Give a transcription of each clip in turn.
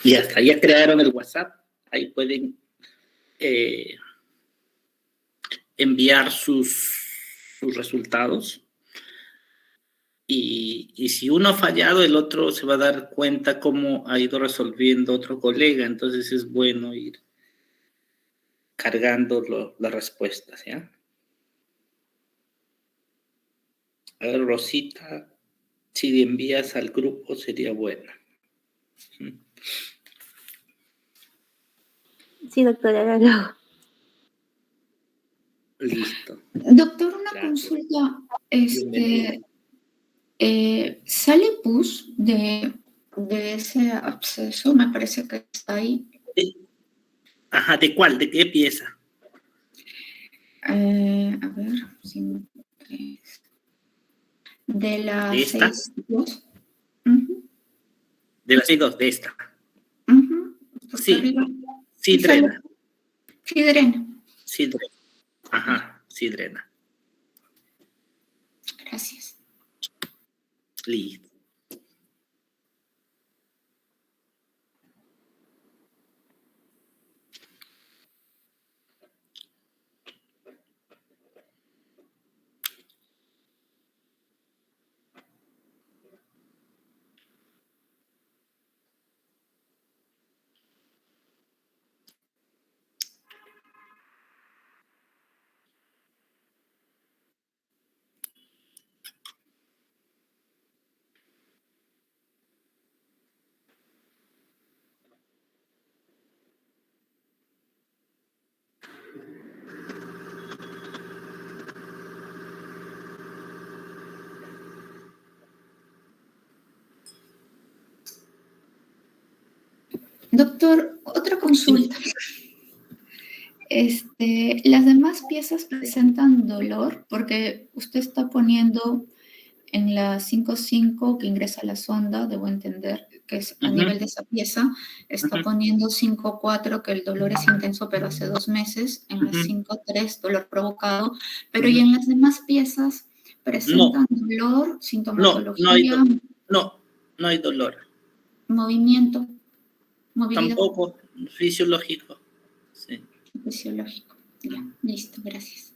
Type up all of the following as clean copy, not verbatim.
Y hasta ya crearon el WhatsApp. Ahí pueden enviar sus resultados. Y si uno ha fallado, el otro se va a dar cuenta cómo ha ido resolviendo otro colega. Entonces es bueno ir cargando las respuestas, ¿ya? A ver, Rosita, si envías al grupo sería bueno. Sí, doctora, ahora lo hago. Listo. Doctor, una Gracias. consulta. Bienvenido. ¿Sale pus de ese absceso? Me parece que está ahí. Ajá, ¿de cuál? ¿De qué pieza? A ver, 5, 3. De la ¿De esta? 6-2. De las 6-2, de esta. Sí. Arriba. Sí drena. Sí drena. Sí drena. Ajá, sí drena. Gracias. Listo. Doctor, otra consulta. Las demás piezas presentan dolor porque usted está poniendo en la 5.5 que ingresa a la sonda, debo entender que es a nivel de esa pieza, está poniendo 5.4 que el dolor es intenso pero hace 2 meses, en la 5.3 dolor provocado, pero y en las demás piezas presentan dolor, sintomatología. No hay dolor. Movimiento, movilidad. Tampoco, fisiológico. Sí. Fisiológico. Ya, listo, gracias.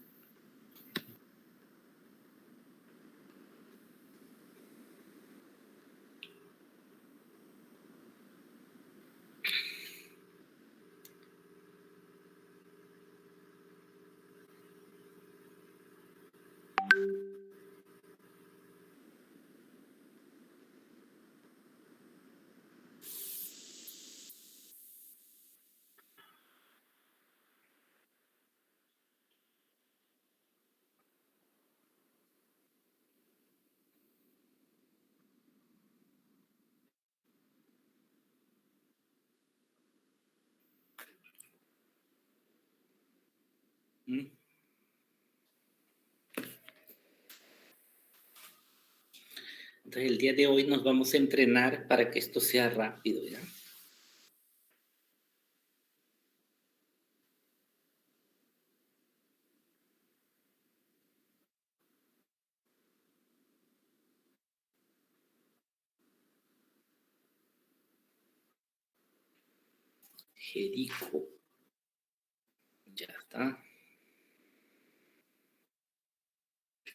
Entonces el día de hoy nos vamos a entrenar para que esto sea rápido, ¿ya? Jerico. Ya está.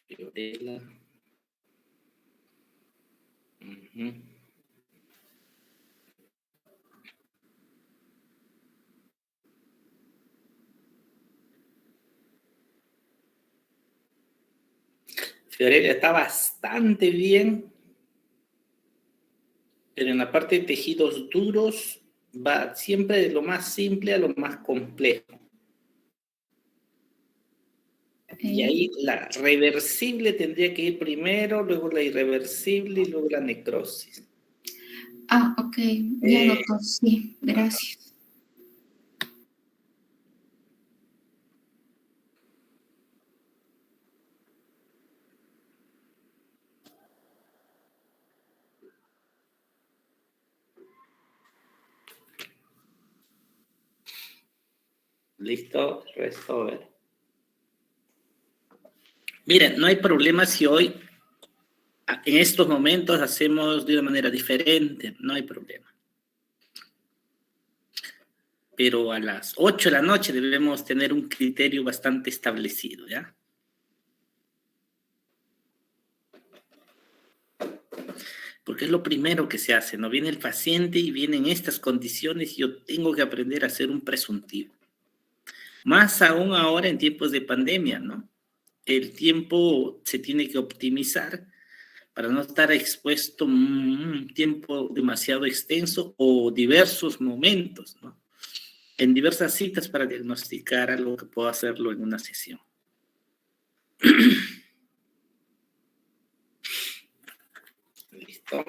Fiorella. Fiorella está bastante bien, pero en la parte de tejidos duros va siempre de lo más simple a lo más complejo. Y ahí la reversible tendría que ir primero, luego la irreversible y luego la necrosis. Ah, ok. Ya, doctor, sí. Gracias. ¿Listo? Resto, a ver. Miren, no hay problema si hoy, en estos momentos, hacemos de una manera diferente. No hay problema. pero a las 8 de la noche debemos tener un criterio bastante establecido, ¿ya? Porque es lo primero que se hace, ¿no? Viene el paciente y viene en estas condiciones y yo tengo que aprender a hacer un presuntivo. Más aún ahora en tiempos de pandemia, ¿no? El tiempo se tiene que optimizar para no estar expuesto un tiempo demasiado extenso o diversos momentos, ¿no? En diversas citas para diagnosticar algo que puedo hacerlo en una sesión. Listo.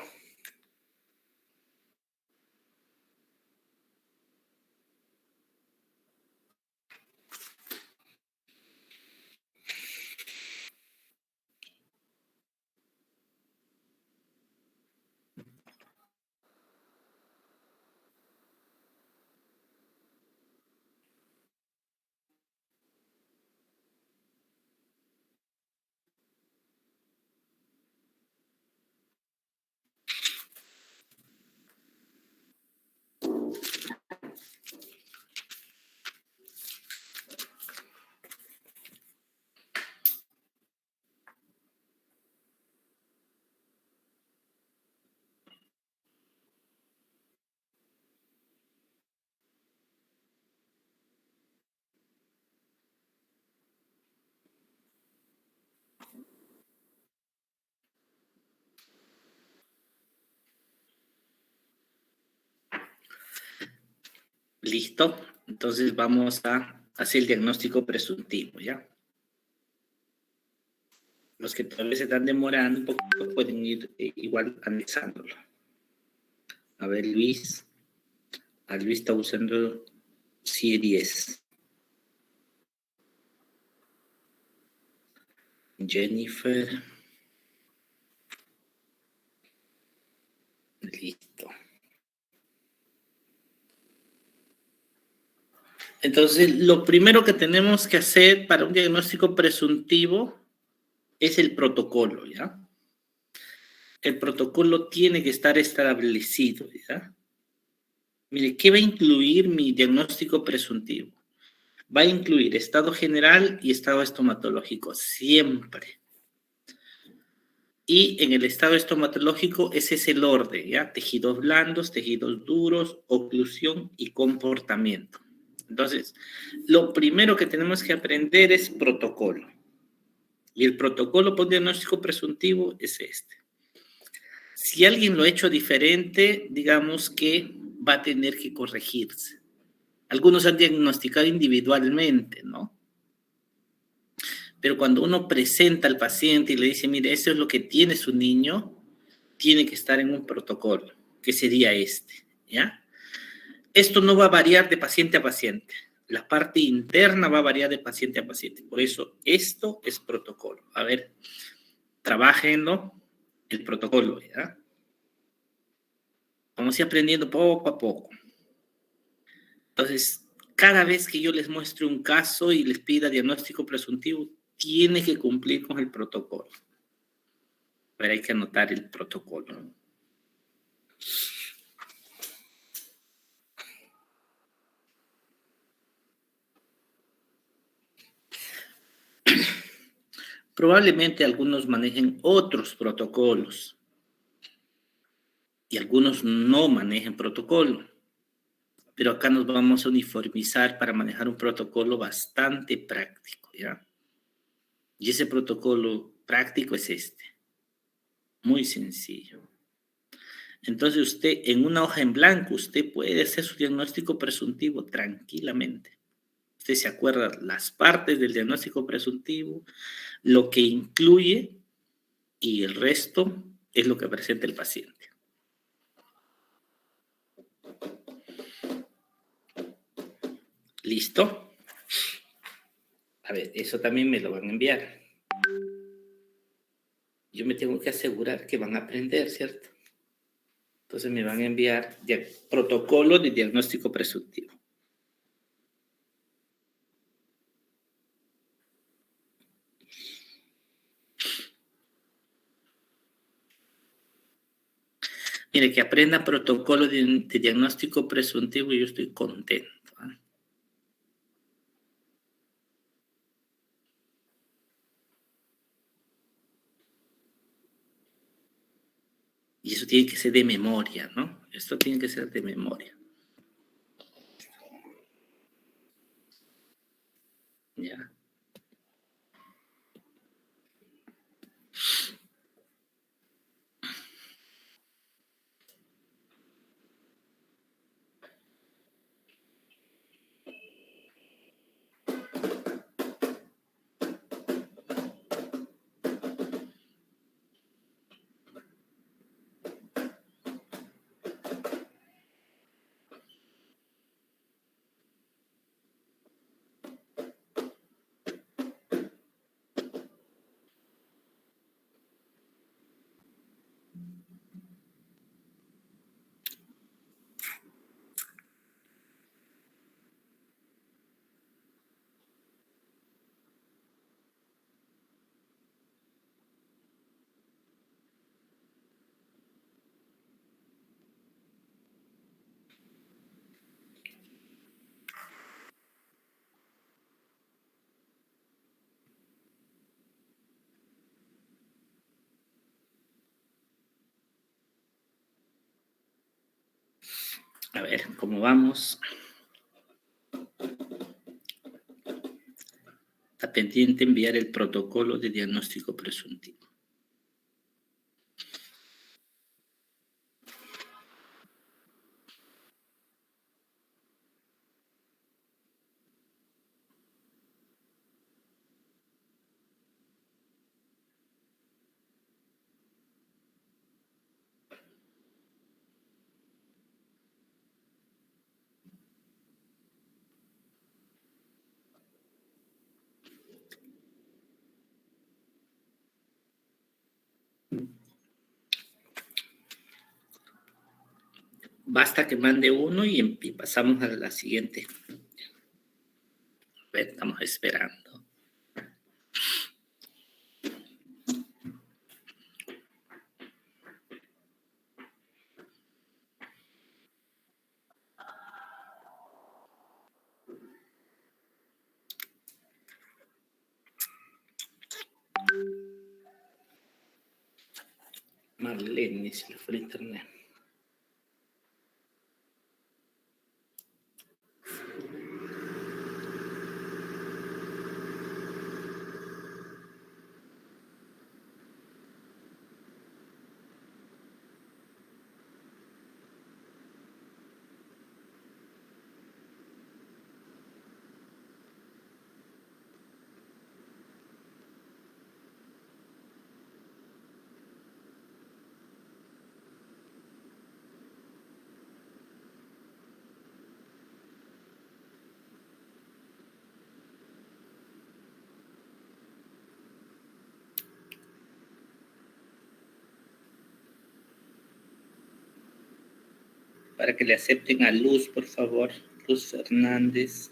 Listo. Entonces vamos a hacer el diagnóstico presuntivo, ¿ya? Los que todavía se están demorando un poquito pueden ir igual analizándolo. A ver, Luis. A Luis está usando C10. Jennifer. Listo. Entonces, lo primero que tenemos que hacer para un diagnóstico presuntivo es el protocolo, ¿ya? El protocolo tiene que estar establecido, ¿ya? Mire, ¿qué va a incluir mi diagnóstico presuntivo? Va a incluir estado general y estado estomatológico, siempre. Y en el estado estomatológico ese es el orden, ¿ya? Tejidos blandos, tejidos duros, oclusión y comportamiento. Entonces, lo primero que tenemos que aprender es protocolo. Y el protocolo por diagnóstico presuntivo es este. Si alguien lo ha hecho diferente, digamos que va a tener que corregirse. Algunos han diagnosticado individualmente, ¿no? Pero cuando uno presenta al paciente y le dice, mire, eso es lo que tiene su niño, tiene que estar en un protocolo, que sería este, ¿ya? Esto no va a variar de paciente a paciente. La parte interna va a variar de paciente a paciente. Por eso, esto es protocolo. A ver, trabájenlo, el protocolo, ¿ya? Vamos a ir aprendiendo poco a poco. Entonces, cada vez que yo les muestre un caso y les pida diagnóstico presuntivo, tiene que cumplir con el protocolo. Pero hay que anotar el protocolo. Probablemente algunos manejen otros protocolos y algunos no manejen protocolo. Pero acá nos vamos a uniformizar para manejar un protocolo bastante práctico, ¿ya? Y ese protocolo práctico es este. Muy sencillo. Entonces usted, en una hoja en blanco, usted puede hacer su diagnóstico presuntivo tranquilamente. Usted se acuerda las partes del diagnóstico presuntivo, lo que incluye y el resto es lo que presenta el paciente. ¿Listo? A ver, eso también me lo van a enviar. Yo me tengo que asegurar que van a aprender, ¿cierto? Entonces me van a enviar protocolo de diagnóstico presuntivo. Mire, que aprenda protocolo de diagnóstico presuntivo y yo estoy contento, ¿eh? Y eso tiene que ser de memoria, ¿no? Esto tiene que ser de memoria. ¿Ya? A ver, ¿cómo vamos? Está pendiente enviar el protocolo de diagnóstico presuntivo. Basta que mande uno y pasamos a la siguiente. A ver, estamos esperando. Marlene, se le fue el internet. Para que le acepten a Luz, por favor. Luz Fernández.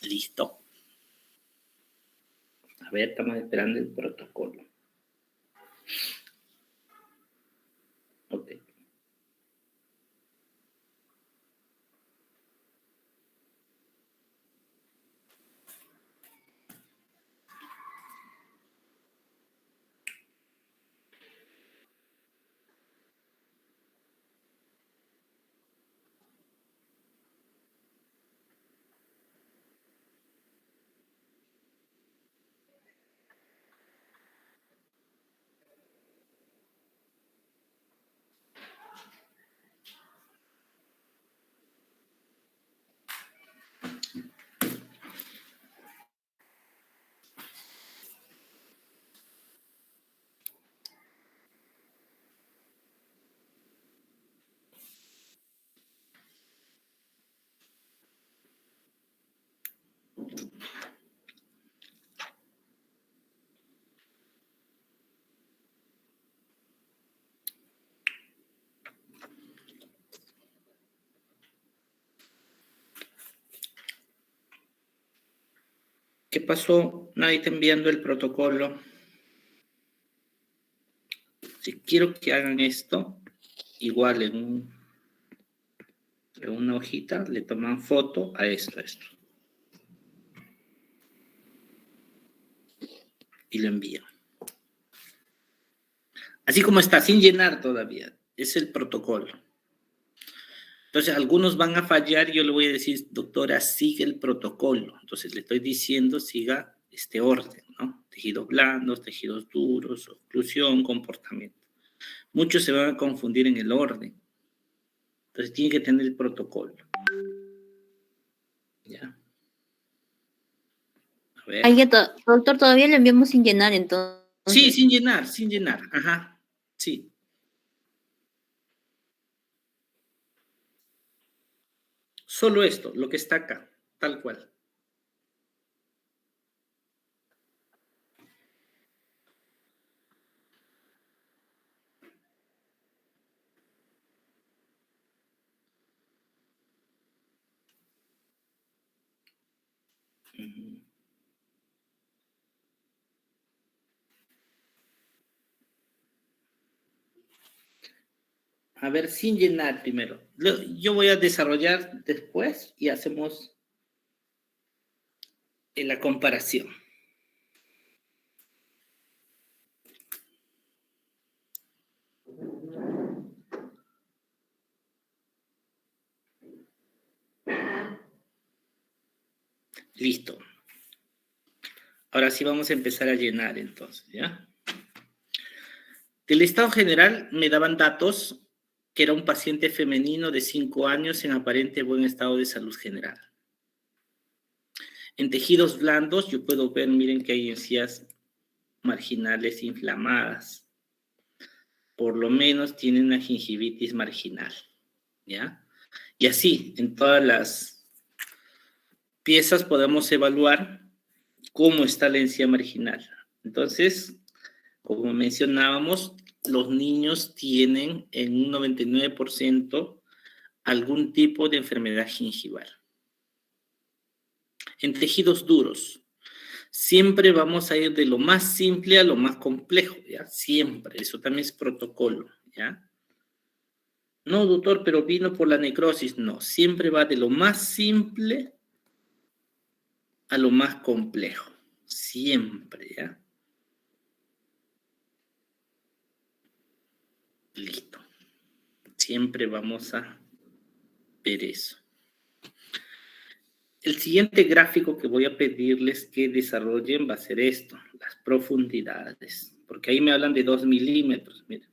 Listo. A ver, estamos esperando el protocolo. Ok. pasó? Nadie está enviando el protocolo. Si quiero que hagan esto, igual en una hojita le toman foto a esto. Y lo envían. Así como está, sin llenar todavía. Es el protocolo. Entonces, algunos van a fallar. Yo le voy a decir, doctora, sigue el protocolo. Entonces, le estoy diciendo, siga este orden, ¿no? Tejidos blandos, tejidos duros, oclusión, comportamiento. Muchos se van a confundir en el orden. Entonces, tiene que tener el protocolo. ¿Ya? A ver. Ahí doctor, todavía le enviamos sin llenar, entonces. Sí, sin llenar. Ajá, sí. Solo esto, lo que está acá, tal cual. A ver, sin llenar primero. Yo voy a desarrollar después y hacemos la comparación. Listo. Ahora sí vamos a empezar a llenar entonces, ¿ya? Del estado general me daban datos que era un paciente femenino de 5 años en aparente buen estado de salud general. En tejidos blandos yo puedo ver, miren que hay encías marginales inflamadas. Por lo menos tienen una gingivitis marginal, ¿ya? Y así, en todas las piezas podemos evaluar cómo está la encía marginal. Entonces, como mencionábamos, los niños tienen en un 99% algún tipo de enfermedad gingival. En tejidos duros, siempre vamos a ir de lo más simple a lo más complejo, ¿ya? Siempre, eso también es protocolo, ¿ya? No, doctor, pero vino por la necrosis. No, siempre va de lo más simple a lo más complejo. Siempre, ¿ya? Listo. Siempre vamos a ver eso. El siguiente gráfico que voy a pedirles que desarrollen va a ser esto, las profundidades. Porque ahí me hablan de 2 milímetros, miren.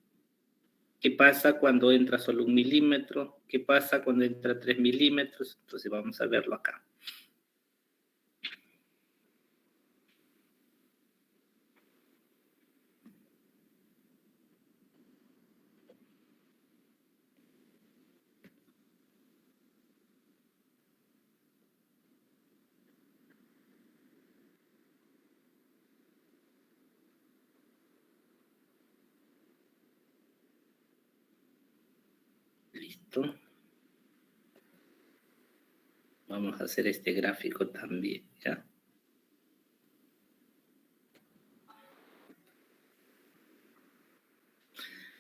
¿Qué pasa cuando entra solo 1 milímetro? ¿Qué pasa cuando entra 3 milímetros? Entonces vamos a verlo acá. Listo. Vamos a hacer este gráfico también, ¿ya?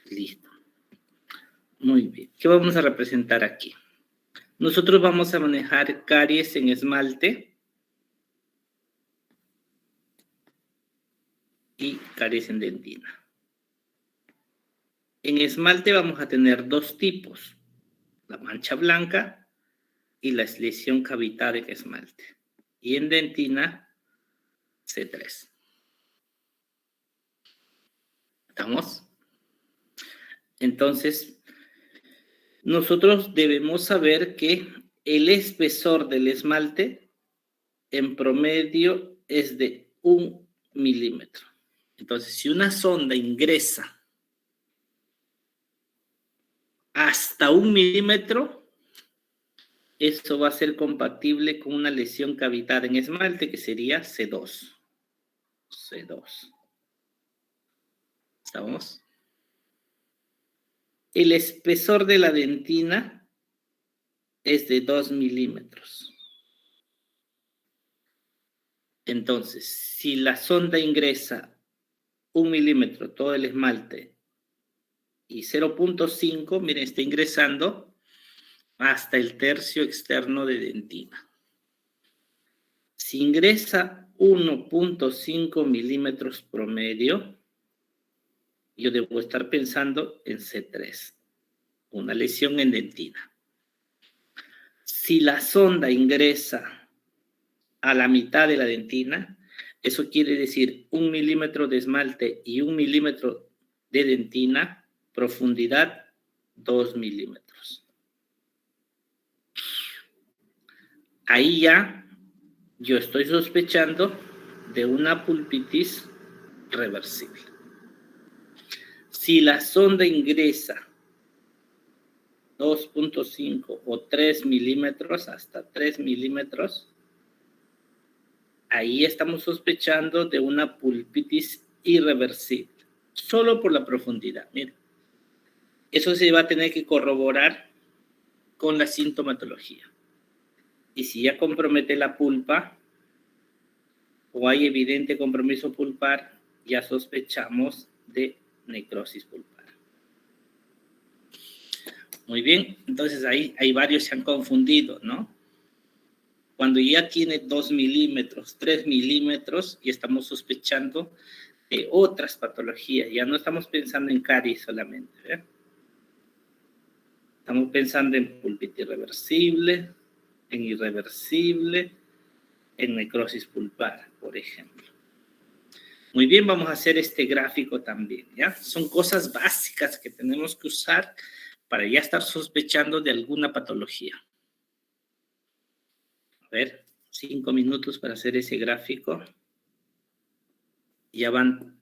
Listo. Muy bien. ¿Qué vamos a representar aquí? Nosotros vamos a manejar caries en esmalte y caries en dentina. En esmalte vamos a tener 2 tipos, la mancha blanca y la lesión cavital en esmalte. Y en dentina, C3. ¿Estamos? Entonces, nosotros debemos saber que el espesor del esmalte en promedio es de 1 milímetro. Entonces, si una sonda ingresa hasta 1 milímetro, eso va a ser compatible con una lesión cavitada en esmalte que sería C2. C2. ¿Estamos? El espesor de la dentina es de 2 milímetros. Entonces, si la sonda ingresa 1 milímetro todo el esmalte y 0,5, miren, está ingresando hasta el tercio externo de dentina. Si ingresa 1,5 milímetros promedio, yo debo estar pensando en C3, una lesión en dentina. Si la sonda ingresa a la mitad de la dentina, eso quiere decir 1 milímetro de esmalte y 1 milímetro de dentina, profundidad 2 milímetros. Ahí ya yo estoy sospechando de una pulpitis reversible. Si la sonda ingresa 2,5 o 3 milímetros, hasta 3 milímetros, ahí estamos sospechando de una pulpitis irreversible, solo por la profundidad. Miren, eso se va a tener que corroborar con la sintomatología. Y si ya compromete la pulpa o hay evidente compromiso pulpar, ya sospechamos de necrosis pulpar. Muy bien, entonces ahí hay varios se han confundido, ¿no? Cuando ya tiene 2 milímetros, 3 milímetros, y estamos sospechando de otras patologías, ya no estamos pensando en caries solamente, ¿eh? Estamos pensando en pulpitis irreversible, en irreversible, en necrosis pulpar, por ejemplo. Muy bien, vamos a hacer este gráfico también, ¿ya? Son cosas básicas que tenemos que usar para ya estar sospechando de alguna patología. A ver, 5 minutos para hacer ese gráfico. Ya van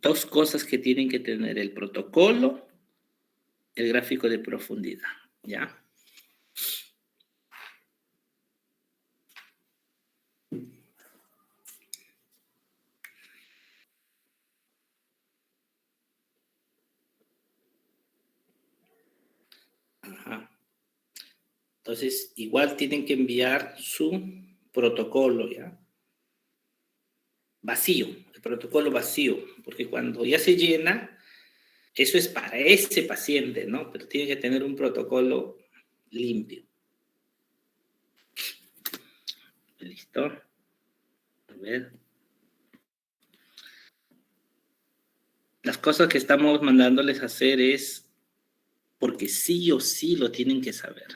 2 cosas que tienen que tener: el protocolo, el gráfico de profundidad, ¿ya? Ajá. Entonces, igual tienen que enviar su protocolo, ¿ya? Vacío, el protocolo vacío, porque cuando ya se llena, eso es para ese paciente, ¿no? Pero tiene que tener un protocolo limpio. ¿Listo? A ver. Las cosas que estamos mandándoles a hacer es porque sí o sí lo tienen que saber.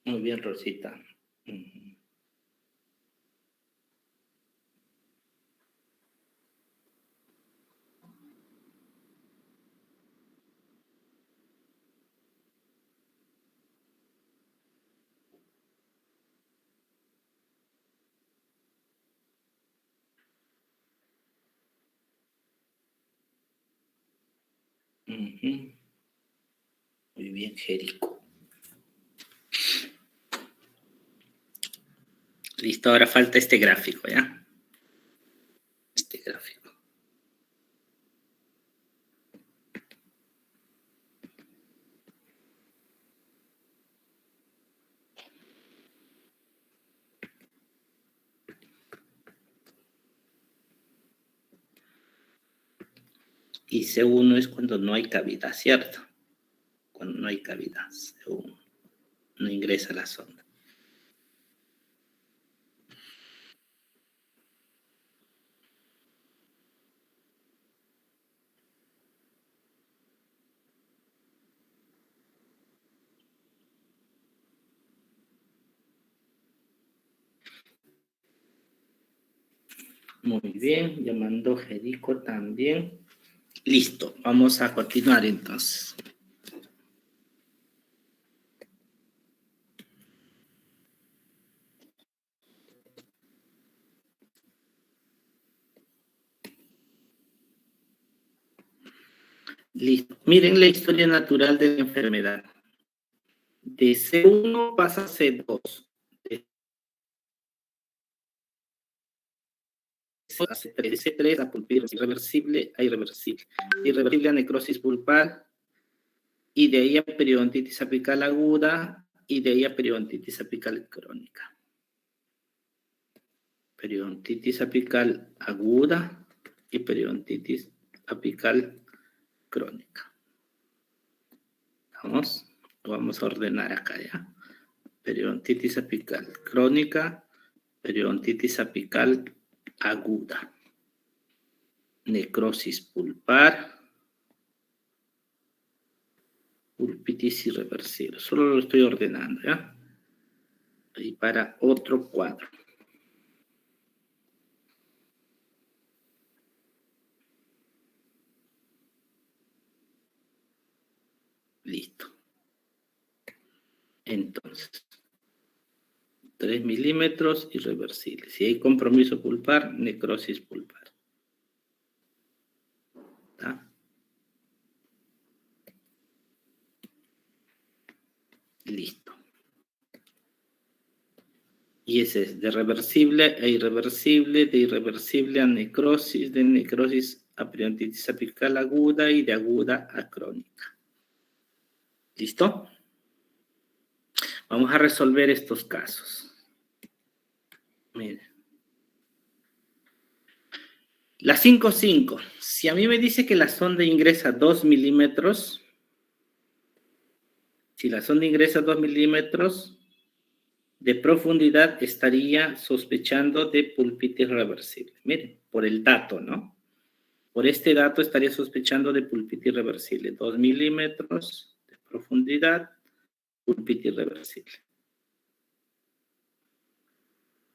Muy bien, Rosita. Ujú. Muy bien, Jerico. Listo, ahora falta este gráfico, ¿ya? Este gráfico. Y C1 es cuando no hay cavidad, ¿cierto? Cuando no hay cavidad, C1 no ingresa la sonda. Muy bien, ya mandó Jerico también. Listo, vamos a continuar entonces. Listo. Miren la historia natural de la enfermedad. De C1 pasa a C2. De C3, de C3 a pulpitis irreversible a irreversible. Irreversible a necrosis pulpar. Y de ahí a periodontitis apical aguda. Y de ahí a periodontitis apical crónica. Periodontitis apical aguda y periodontitis apical crónica. Vamos a ordenar acá ya. Periodontitis apical crónica, periodontitis apical aguda, necrosis pulpar, pulpitis irreversible. Solo lo estoy ordenando, ¿ya? Y para otro cuadro. Listo. Entonces, 3 milímetros irreversible. Si hay compromiso pulpar, necrosis pulpar. ¿Está? Listo. Y ese es de reversible a irreversible, de irreversible a necrosis, de necrosis a periodontitis apical aguda y de aguda a crónica. ¿Listo? Vamos a resolver estos casos. Miren. La 5.5. Si a mí me dice que la sonda ingresa 2 milímetros, si la sonda ingresa 2 milímetros de profundidad, estaría sospechando de pulpitis reversible. Miren, por el dato, ¿no? Por este dato estaría sospechando de pulpitis reversible. 2 milímetros de profundidad, pulpitis reversible.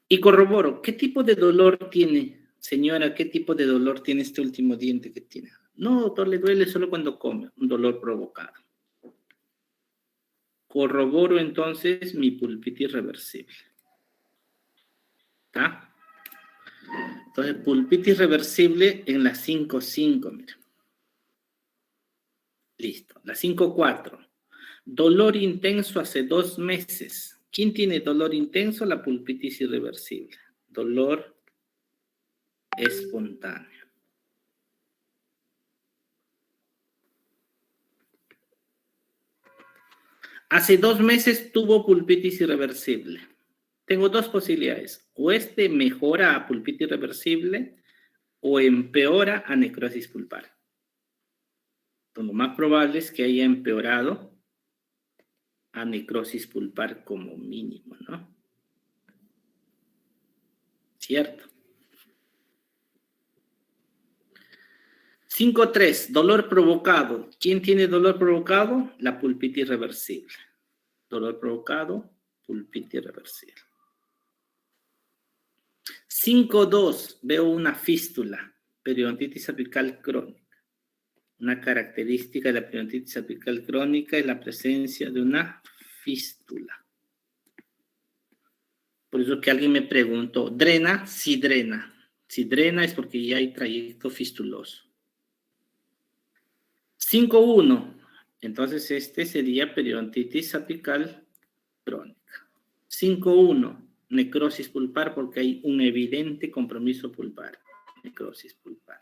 Y corroboro, ¿qué tipo de dolor tiene, señora? ¿Qué tipo de dolor tiene este último diente que tiene? No, doctor, le duele solo cuando come, un dolor provocado. Corroboro entonces mi pulpitis reversible. ¿Está? Entonces, pulpitis reversible en la 5.5, mira. Listo. La 5.4. Dolor intenso hace 2 meses. ¿Quién tiene dolor intenso? La pulpitis irreversible. Dolor espontáneo. Hace 2 meses tuvo pulpitis irreversible. Tengo 2 posibilidades. O este mejora a pulpitis irreversible o empeora a necrosis pulpar. Entonces, lo más probable es que haya empeorado a necrosis pulpar como mínimo, ¿no? ¿Cierto? 5.3, dolor provocado. ¿Quién tiene dolor provocado? La pulpitis reversible. Dolor provocado, pulpitis reversible. 5.2, veo una fístula, periodontitis apical crónica. Una característica de la periodontitis apical crónica es la presencia de una fístula. Por eso que alguien me preguntó, ¿drena? Sí drena. Si drena es porque ya hay trayecto fistuloso. 5.1. Entonces, este sería periodontitis apical crónica. 5.1. Necrosis pulpar porque hay un evidente compromiso pulpar. Necrosis pulpar.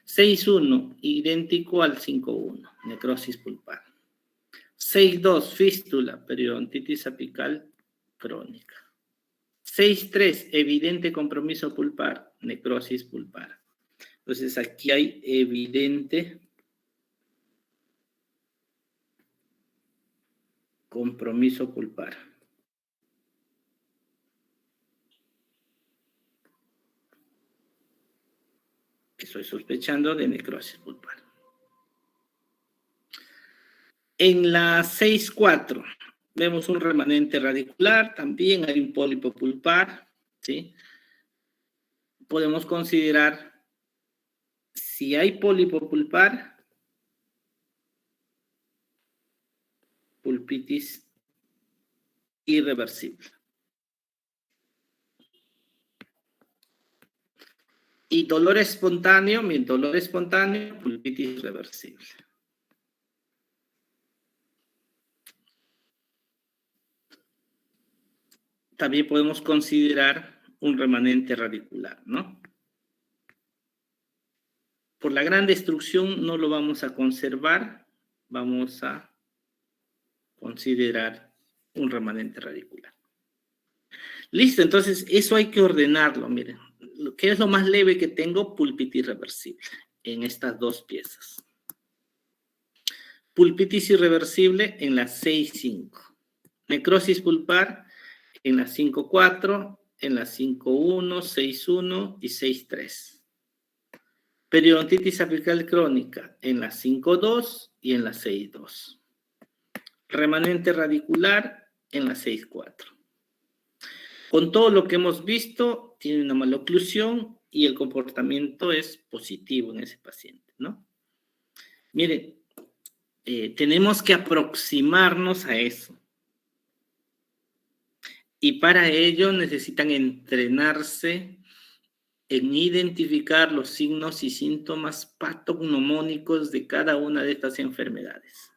6.1. Idéntico al 5.1. Necrosis pulpar. 6.2. Fístula, periodontitis apical crónica. 6.3. Evidente compromiso pulpar, necrosis pulpar. Entonces, aquí hay evidente compromiso pulpar. Estoy sospechando de necrosis pulpar. En la 6.4 vemos un remanente radicular, también hay un pólipo pulpar, ¿sí? Podemos considerar si hay pólipo pulpar, pulpitis irreversible. Y dolor espontáneo, pulpitis reversible. También podemos considerar un remanente radicular, ¿no? Por la gran destrucción no lo vamos a conservar, vamos a considerar un remanente radicular. Listo, entonces eso hay que ordenarlo, miren. ¿Qué es lo más leve que tengo? Pulpitis irreversible en estas dos piezas. Pulpitis irreversible en la 6.5. Necrosis pulpar en la 5.4, en la 5.1, 6.1 y 6.3. Periodontitis apical crónica en la 5.2 y en la 6.2. Remanente radicular en la 6.4. Con todo lo que hemos visto, tiene una maloclusión y el comportamiento es positivo en ese paciente, ¿no? Miren, tenemos que aproximarnos a eso. Y para ello necesitan entrenarse en identificar los signos y síntomas patognomónicos de cada una de estas enfermedades.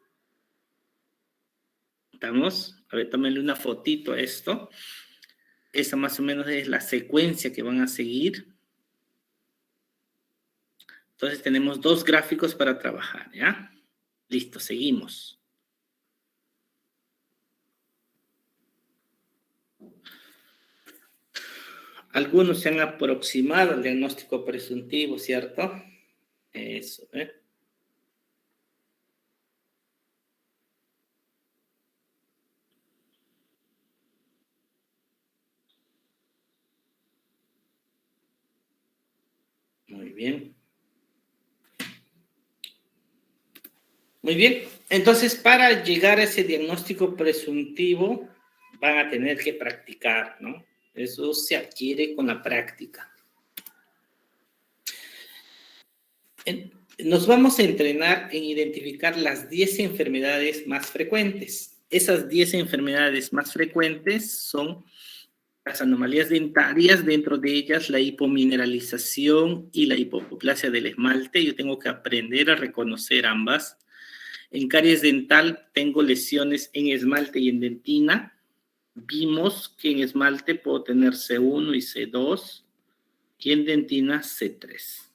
¿Estamos? A ver, tómenle una fotito a esto. Esa más o menos es la secuencia que van a seguir. Entonces tenemos dos gráficos para trabajar, ¿ya? Listo, seguimos. Algunos se han aproximado al diagnóstico presuntivo, ¿cierto? Eso, ¿eh? Muy bien. Muy bien. Entonces, para llegar a ese diagnóstico presuntivo, van a tener que practicar, ¿no? Eso se adquiere con la práctica. Nos vamos a entrenar en identificar las 10 enfermedades más frecuentes. Esas 10 enfermedades más frecuentes son las anomalías dentarias, dentro de ellas la hipomineralización y la hipoplasia del esmalte. Yo tengo que aprender a reconocer ambas. En caries dental tengo lesiones en esmalte y en dentina. Vimos que en esmalte puedo tener C1 y C2 y en dentina C3.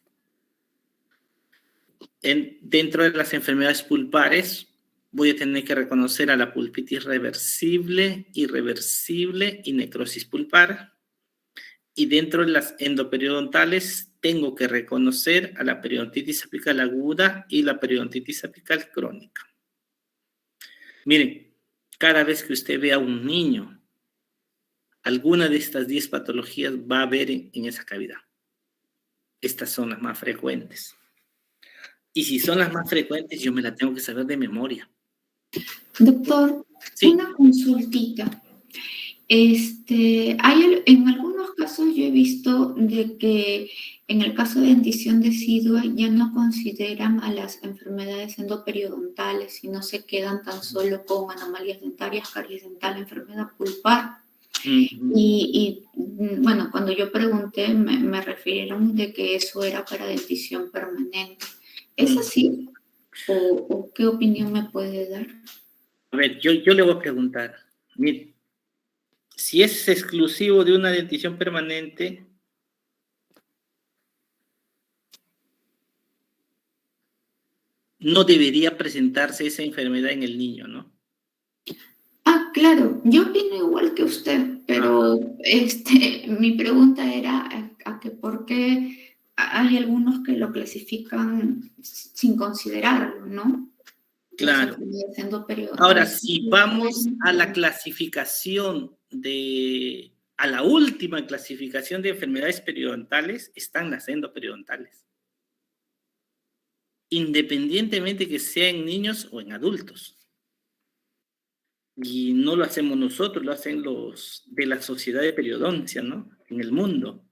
Dentro de las enfermedades pulpares voy a tener que reconocer a la pulpitis reversible, irreversible y necrosis pulpar. Y dentro de las endoperidontales tengo que reconocer a la periodontitis apical aguda y la periodontitis apical crónica. Miren, cada vez que usted vea a un niño, alguna de estas 10 patologías va a haber en esa cavidad. Estas son las más frecuentes. Y si son las más frecuentes, yo me la tengo que saber de memoria. Doctor, sí. Una consultita. En algunos casos yo he visto de que en el caso de dentición decidua ya no consideran a las enfermedades endoperidontales, sino se quedan tan solo con anomalías dentarias, caries dental, enfermedad pulpar. Y bueno, cuando yo pregunté me refirieron de que eso era para dentición permanente. ¿Es así? o qué opinión me puede dar. A ver, yo le voy a preguntar. Mire, si es exclusivo de una dentición permanente, no debería presentarse esa enfermedad en el niño, ¿no? Ah, claro, yo opino igual que usted, pero mi pregunta era a que por qué hay algunos que lo clasifican sin considerarlo, ¿no? Las Claro. enfermedades Ahora, endoperiodontal. si vamos a la clasificación a la última clasificación de enfermedades periodontales, están las endoperidontales. Independientemente que sea en niños o en adultos. Y no lo hacemos nosotros, lo hacen los de la Sociedad de Periodoncia, ¿no? En el mundo.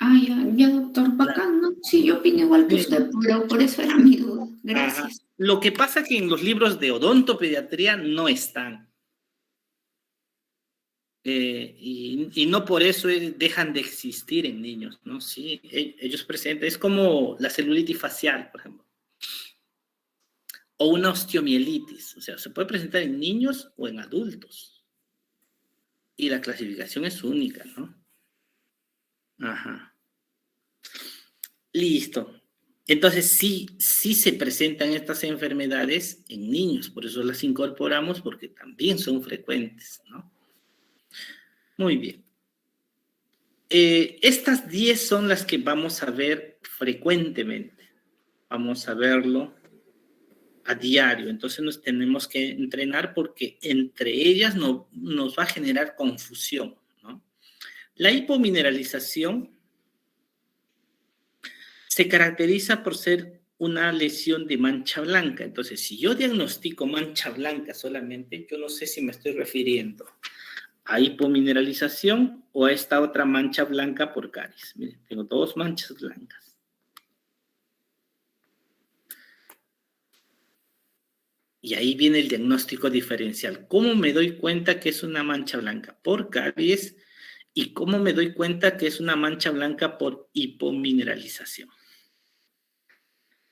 Ah, ya, doctor, bacán, ¿no? Sí, yo opino igual que Sí. usted, pero por eso era mi duda. Ajá. Gracias. Lo que pasa es que en los libros de odontopediatría no están. Y no por eso dejan de existir en niños, ¿no? Sí, ellos presentan, es como la celulitis facial, por ejemplo, o una osteomielitis, o sea, se puede presentar en niños o en adultos. Y la clasificación es única, ¿no? Ajá. Listo. Entonces, sí se presentan estas enfermedades en niños, por eso las incorporamos, porque también son frecuentes, ¿no? Muy bien. Estas 10 son las que vamos a ver frecuentemente. Vamos a verlo a diario. Entonces nos tenemos que entrenar porque entre ellas nos va a generar confusión, ¿no? La hipomineralización se caracteriza por ser una lesión de mancha blanca. Entonces, si yo diagnostico mancha blanca solamente, yo no sé si me estoy refiriendo a hipomineralización o a esta otra mancha blanca por caries. Miren, tengo dos manchas blancas. Y ahí viene el diagnóstico diferencial. ¿Cómo me doy cuenta que es una mancha blanca por caries? ¿Y cómo me doy cuenta que es una mancha blanca por hipomineralización?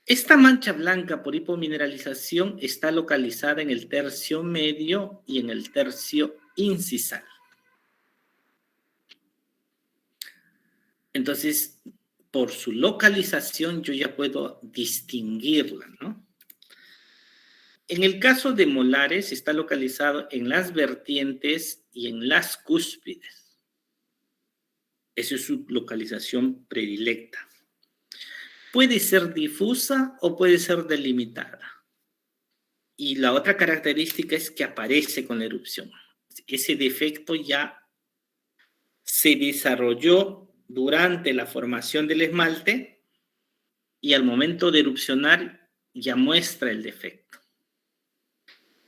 Esta mancha blanca por hipomineralización está localizada en el tercio medio y en el tercio incisal. Entonces, por su localización yo ya puedo distinguirla, ¿no? En el caso de molares está localizado en las vertientes y en las cúspides. Esa es su localización predilecta. Puede ser difusa o puede ser delimitada. Y la otra característica es que aparece con la erupción. Ese defecto ya se desarrolló durante la formación del esmalte y al momento de erupcionar ya muestra el defecto.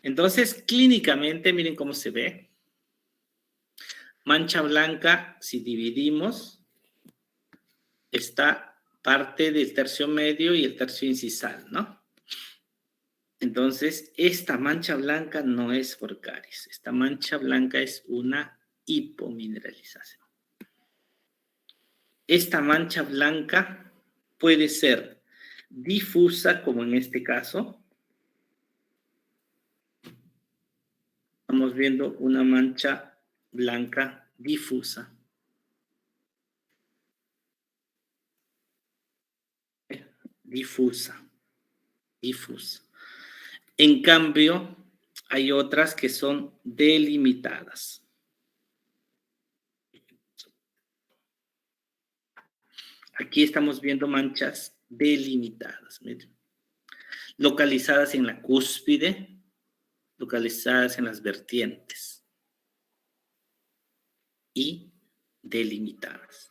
Entonces, clínicamente, miren cómo se ve. Mancha blanca, si dividimos, está parte del tercio medio y el tercio incisal, ¿no? Entonces, esta mancha blanca no es por caries. Esta mancha blanca es una hipomineralización. Esta mancha blanca puede ser difusa, como en este caso. Estamos viendo una mancha blanca difusa. Difusa. En cambio, hay otras que son delimitadas. Aquí estamos viendo manchas delimitadas, miren. Localizadas en la cúspide, localizadas en las vertientes y delimitadas.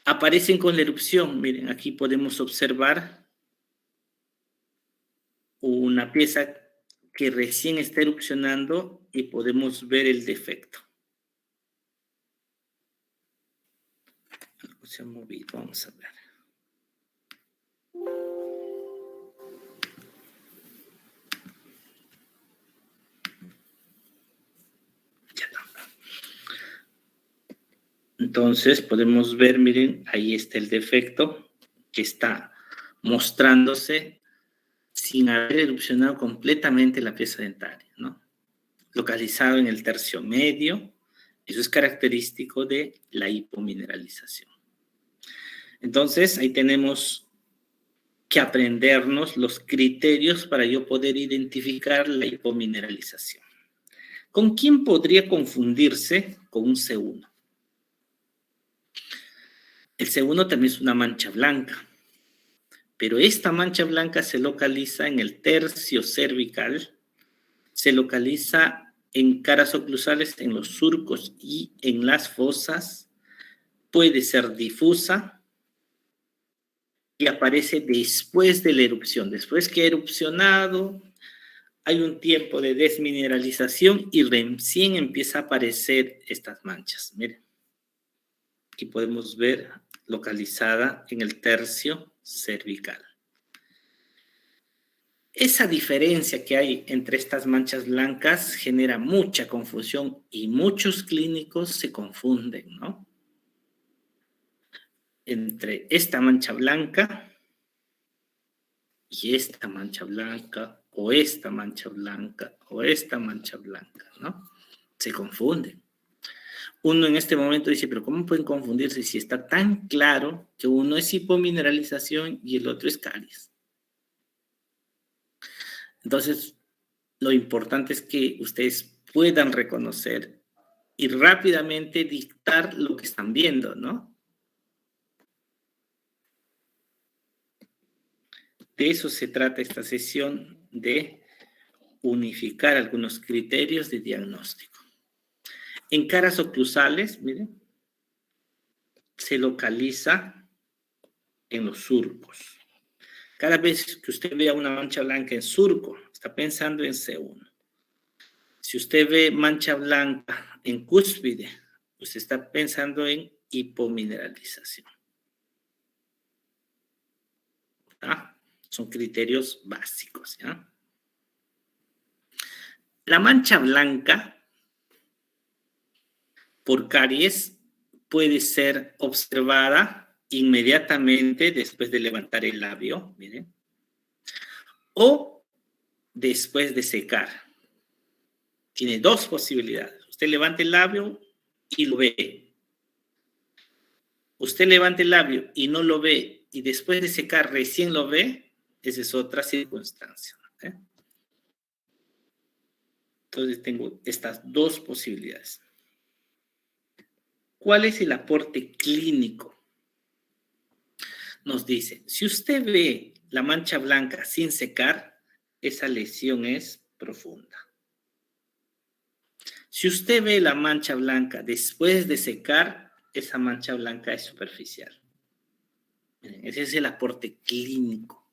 Aparecen con la erupción. Miren, aquí podemos observar una pieza que recién está erupcionando y podemos ver el defecto. Algo se ha movido, vamos a ver. Entonces podemos ver, miren, ahí está el defecto que está mostrándose sin haber erupcionado completamente la pieza dentaria, ¿no? Localizado en el tercio medio, eso es característico de la hipomineralización. Entonces, ahí tenemos que aprendernos los criterios para yo poder identificar la hipomineralización. ¿Con quién podría confundirse con un C1? El C1 también es una mancha blanca, pero esta mancha blanca se localiza en el tercio cervical, se localiza en caras oclusales, en los surcos y en las fosas, puede ser difusa y aparece después de la erupción. Después que ha erupcionado, hay un tiempo de desmineralización y recién empieza a aparecer estas manchas. Miren, aquí podemos ver localizada en el tercio cervical. Esa diferencia que hay entre estas manchas blancas genera mucha confusión y muchos clínicos se confunden, ¿no? Entre esta mancha blanca y esta mancha blanca, o esta mancha blanca, o esta mancha blanca, ¿no? Se confunden. Uno en este momento dice, pero ¿cómo pueden confundirse si está tan claro que uno es hipomineralización y el otro es caries? Entonces, lo importante es que ustedes puedan reconocer y rápidamente dictar lo que están viendo, ¿no? De eso se trata esta sesión, de unificar algunos criterios de diagnóstico. En caras oclusales, miren, se localiza en los surcos. Cada vez que usted vea una mancha blanca en surco, está pensando en C1. Si usted ve mancha blanca en cúspide, usted está pensando en hipomineralización. ¿Ah? Son criterios básicos, ¿ya? La mancha blanca por caries puede ser observada inmediatamente después de levantar el labio, miren, o después de secar. Tiene dos posibilidades. Usted levanta el labio y lo ve. Usted levanta el labio y no lo ve, y después de secar recién lo ve, esa es otra circunstancia. ¿Eh? Entonces tengo estas dos posibilidades. ¿Cuál es el aporte clínico? Nos dice, si usted ve la mancha blanca sin secar, esa lesión es profunda. Si usted ve la mancha blanca después de secar, esa mancha blanca es superficial. Miren, ese es el aporte clínico.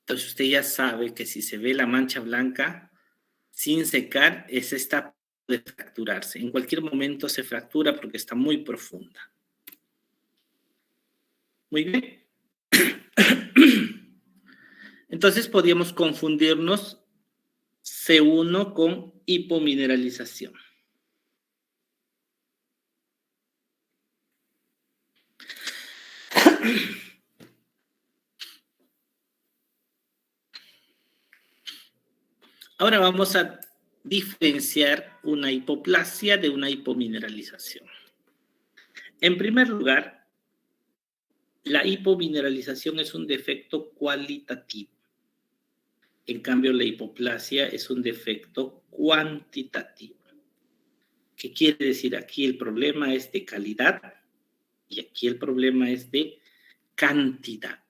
Entonces usted ya sabe que si se ve la mancha blanca sin secar, esa está de fracturarse. En cualquier momento se fractura porque está muy profunda. Muy bien. Entonces podríamos confundirnos C1 con hipomineralización. Ahora vamos a diferenciar una hipoplasia de una hipomineralización. En primer lugar, la hipomineralización es un defecto cualitativo. En cambio, la hipoplasia es un defecto cuantitativo. ¿Qué quiere decir? Aquí el problema es de calidad y aquí el problema es de cantidad.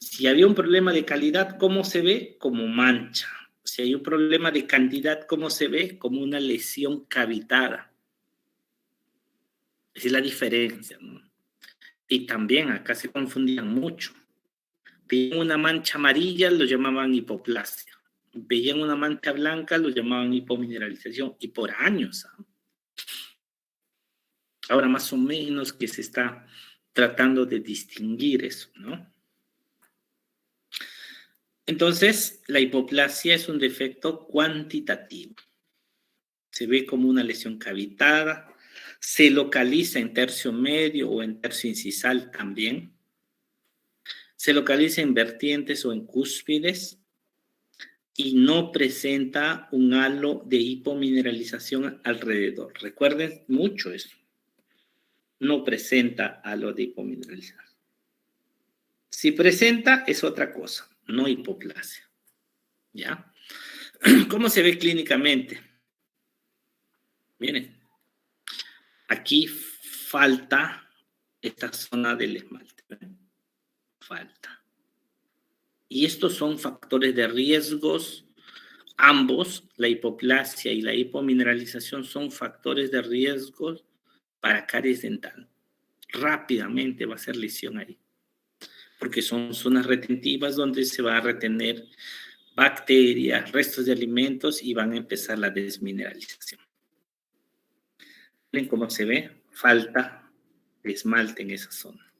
Si había un problema de calidad, ¿cómo se ve? Como mancha. Si hay un problema de cantidad, ¿cómo se ve? Como una lesión cavitada. Esa es la diferencia, ¿no? Y también acá se confundían mucho. Veían una mancha amarilla, lo llamaban hipoplasia. Veían una mancha blanca, lo llamaban hipomineralización. Y por años. ¿Ah? Ahora más o menos que se está tratando de distinguir eso, ¿no? Entonces, la hipoplasia es un defecto cuantitativo. Se ve como una lesión cavitada. Se localiza en tercio medio o en tercio incisal también. Se localiza en vertientes o en cúspides y no presenta un halo de hipomineralización alrededor. Recuerden mucho eso. No presenta halo de hipomineralización. Si presenta, es otra cosa, no hipoplasia. ¿Ya? ¿Cómo se ve clínicamente? Miren, aquí falta esta zona del esmalte. Falta. Y estos son factores de riesgos. Ambos, la hipoplasia y la hipomineralización, son factores de riesgos para caries dental. Rápidamente va a ser lesión ahí, porque son zonas retentivas donde se va a retener bacterias, restos de alimentos y van a empezar la desmineralización. ¿Ven cómo se ve? Falta de esmalte en esa zona.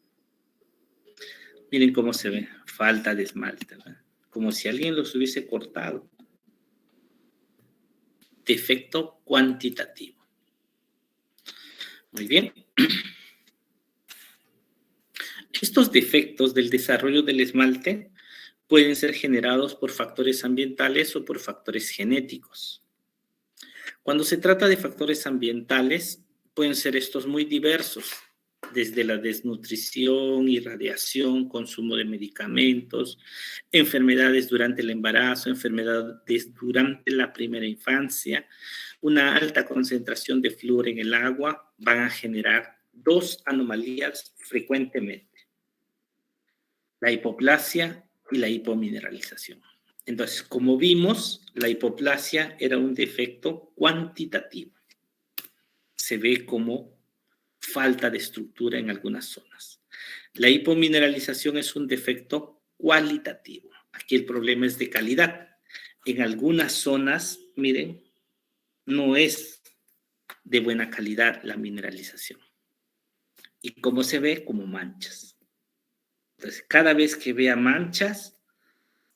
Miren cómo se ve, falta de esmalte, ¿verdad? Como si alguien los hubiese cortado. Defecto cuantitativo. Muy bien. Estos defectos del desarrollo del esmalte pueden ser generados por factores ambientales o por factores genéticos. Cuando se trata de factores ambientales, pueden ser estos muy diversos, desde la desnutrición, irradiación, consumo de medicamentos, enfermedades durante el embarazo, enfermedades durante la primera infancia, una alta concentración de flúor en el agua van a generar dos anomalías frecuentemente: la hipoplasia y la hipomineralización. Entonces, como vimos, la hipoplasia era un defecto cuantitativo. Se ve como falta de estructura en algunas zonas. La hipomineralización es un defecto cualitativo. Aquí el problema es de calidad. En algunas zonas, miren, no es de buena calidad la mineralización. Y como se ve, como manchas. Entonces, cada vez que vea manchas,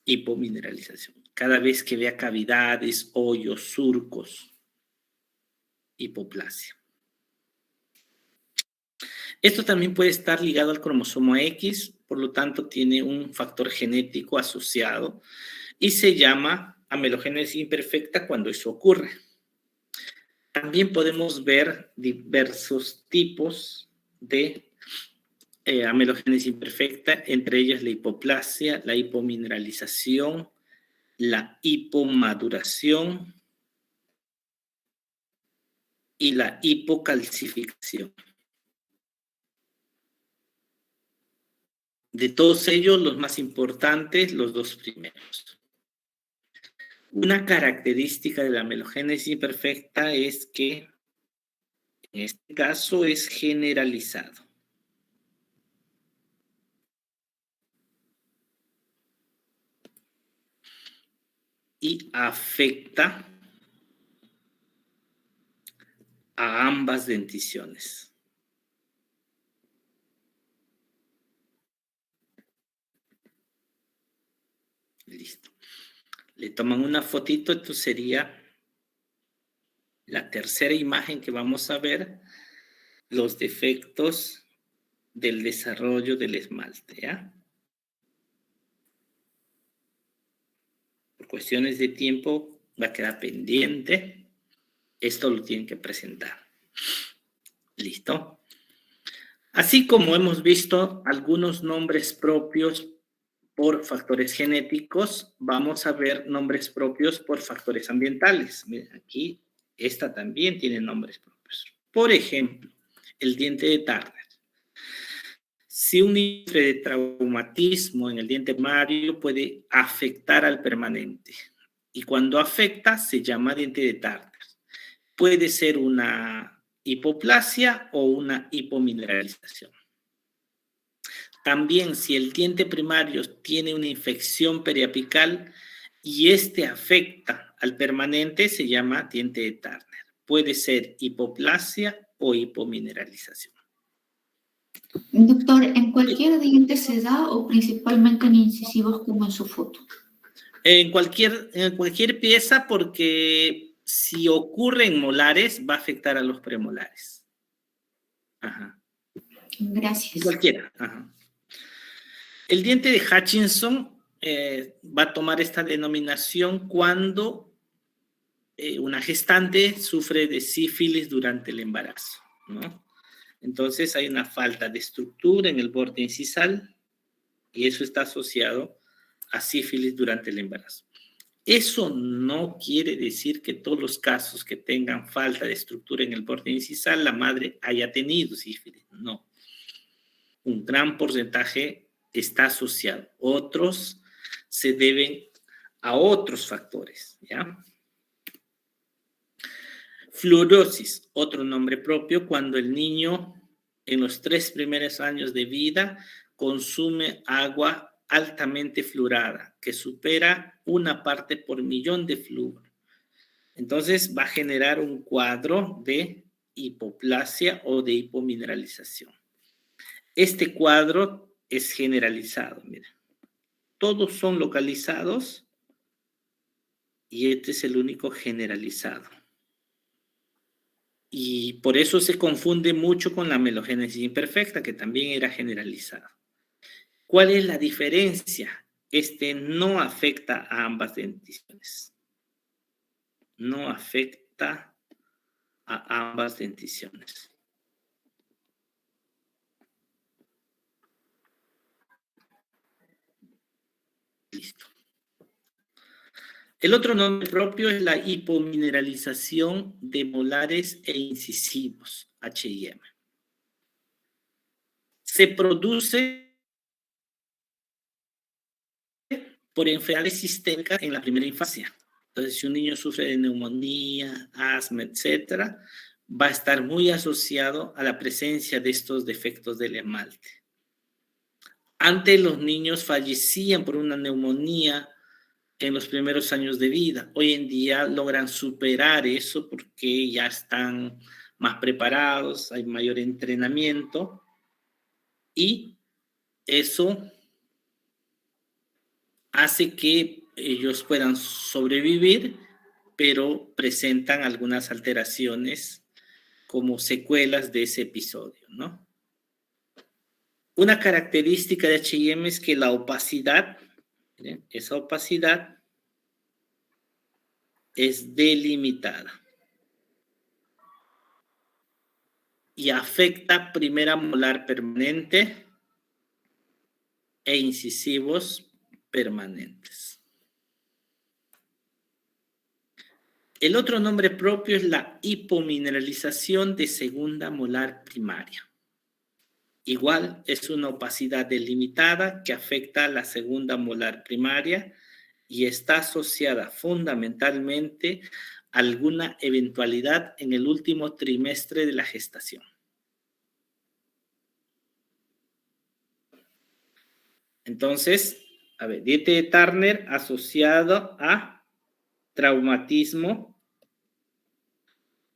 hipomineralización. Cada vez que vea cavidades, hoyos, surcos, hipoplasia. Esto también puede estar ligado al cromosoma X, por lo tanto tiene un factor genético asociado y se llama amelogénesis imperfecta cuando eso ocurre. También podemos ver diversos tipos de amelogénesis imperfecta, entre ellas la hipoplasia, la hipomineralización, la hipomaduración y la hipocalcificación. De todos ellos, los más importantes, los dos primeros. Una característica de la amelogénesis imperfecta es que, en este caso, es generalizado. Y afecta a ambas denticiones. Listo. Le toman una fotito, esto sería la tercera imagen que vamos a ver, los defectos del desarrollo del esmalte, ¿ya? Por cuestiones de tiempo va a quedar pendiente. Esto lo tienen que presentar. ¿Listo? Así como hemos visto algunos nombres propios por factores genéticos, vamos a ver nombres propios por factores ambientales. Miren, aquí esta también tiene nombres propios. Por ejemplo, el diente de Turner. Si un nivel de traumatismo en el diente primario puede afectar al permanente. Y cuando afecta, se llama diente de Turner. Puede ser una hipoplasia o una hipomineralización. También, si el diente primario tiene una infección periapical y este afecta al permanente, se llama diente de Turner. Puede ser hipoplasia o hipomineralización. Doctor, ¿en cualquier diente se da o principalmente en incisivos como en su foto? En cualquier pieza, porque Si ocurre en molares, va a afectar a los premolares. Ajá. Gracias. Cualquiera. Ajá. El diente de Hutchinson va a tomar esta denominación cuando una gestante sufre de sífilis durante el embarazo, ¿no? Entonces hay una falta de estructura en el borde incisal y eso está asociado a sífilis durante el embarazo. Eso no quiere decir que todos los casos que tengan falta de estructura en el borde incisal, la madre haya tenido sífilis. No. Un gran porcentaje está asociado. Otros se deben a otros factores, ¿ya? Fluorosis, otro nombre propio, cuando el niño en los 3 primeros años de vida consume agua altamente fluorada, que supera 1 parte por millón de flúor. Entonces va a generar un cuadro de hipoplasia o de hipomineralización. Este cuadro es generalizado, mira. Todos son localizados y este es el único generalizado. Y por eso se confunde mucho con la melogénesis imperfecta, que también era generalizada. ¿Cuál es la diferencia? Este no afecta a ambas denticiones. No afecta a ambas denticiones. Listo. El otro nombre propio es la hipomineralización de molares e incisivos, HIM. Se produce por enfermedades sistémicas en la primera infancia. Entonces, si un niño sufre de neumonía, asma, etcétera, va a estar muy asociado a la presencia de estos defectos del esmalte. Antes los niños fallecían por una neumonía en los primeros años de vida. Hoy en día logran superar eso porque ya están más preparados, hay mayor entrenamiento y eso hace que ellos puedan sobrevivir, pero presentan algunas alteraciones como secuelas de ese episodio, ¿no? Una característica de HIM es que la opacidad, ¿miren? Esa opacidad es delimitada y afecta primera molar permanente e incisivos permanentes. El otro nombre propio es la hipomineralización de segunda molar primaria. Igual es una opacidad delimitada que afecta a la segunda molar primaria y está asociada fundamentalmente a alguna eventualidad en el último trimestre de la gestación. Entonces, a ver, diente de Turner asociado a traumatismo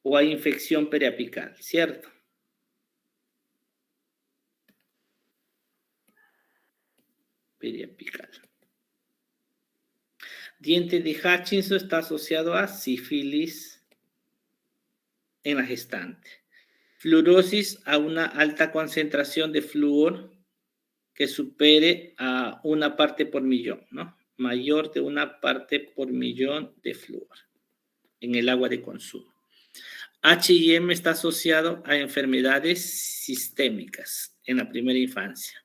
o a infección periapical, ¿cierto? Periapical. Diente de Hutchinson está asociado a sífilis en la gestante. Fluorosis a una alta concentración de flúor que supere a 1 parte por millón, ¿no? Mayor de 1 parte por millón de flúor en el agua de consumo. HIM está asociado a enfermedades sistémicas en la primera infancia.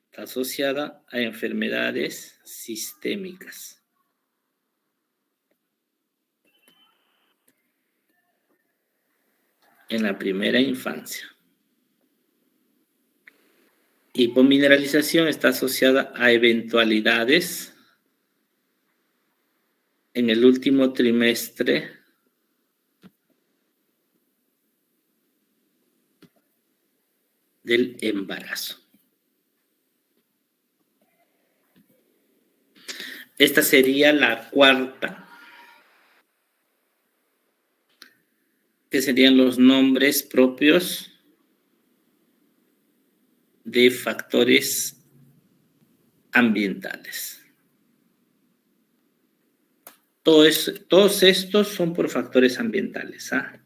Está asociada a enfermedades sistémicas. En la primera infancia. Hipomineralización está asociada a eventualidades en el último trimestre del embarazo. Esta sería la cuarta, que serían los nombres propios de factores ambientales. Todos estos son por factores ambientales. ¿Ah?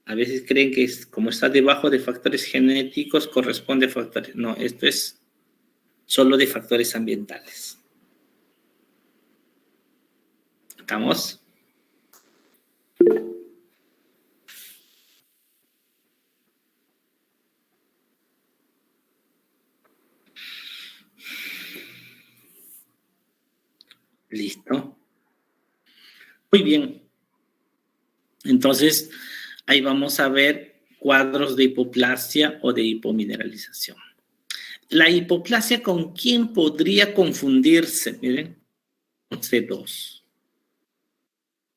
A veces creen que como está debajo de factores genéticos, corresponde a factores. No, esto es solo de factores ambientales. ¿Estamos? Listo. Muy bien. Entonces, ahí vamos a ver cuadros de hipoplasia o de hipomineralización. La hipoplasia, ¿con quién podría confundirse? Miren, con C2.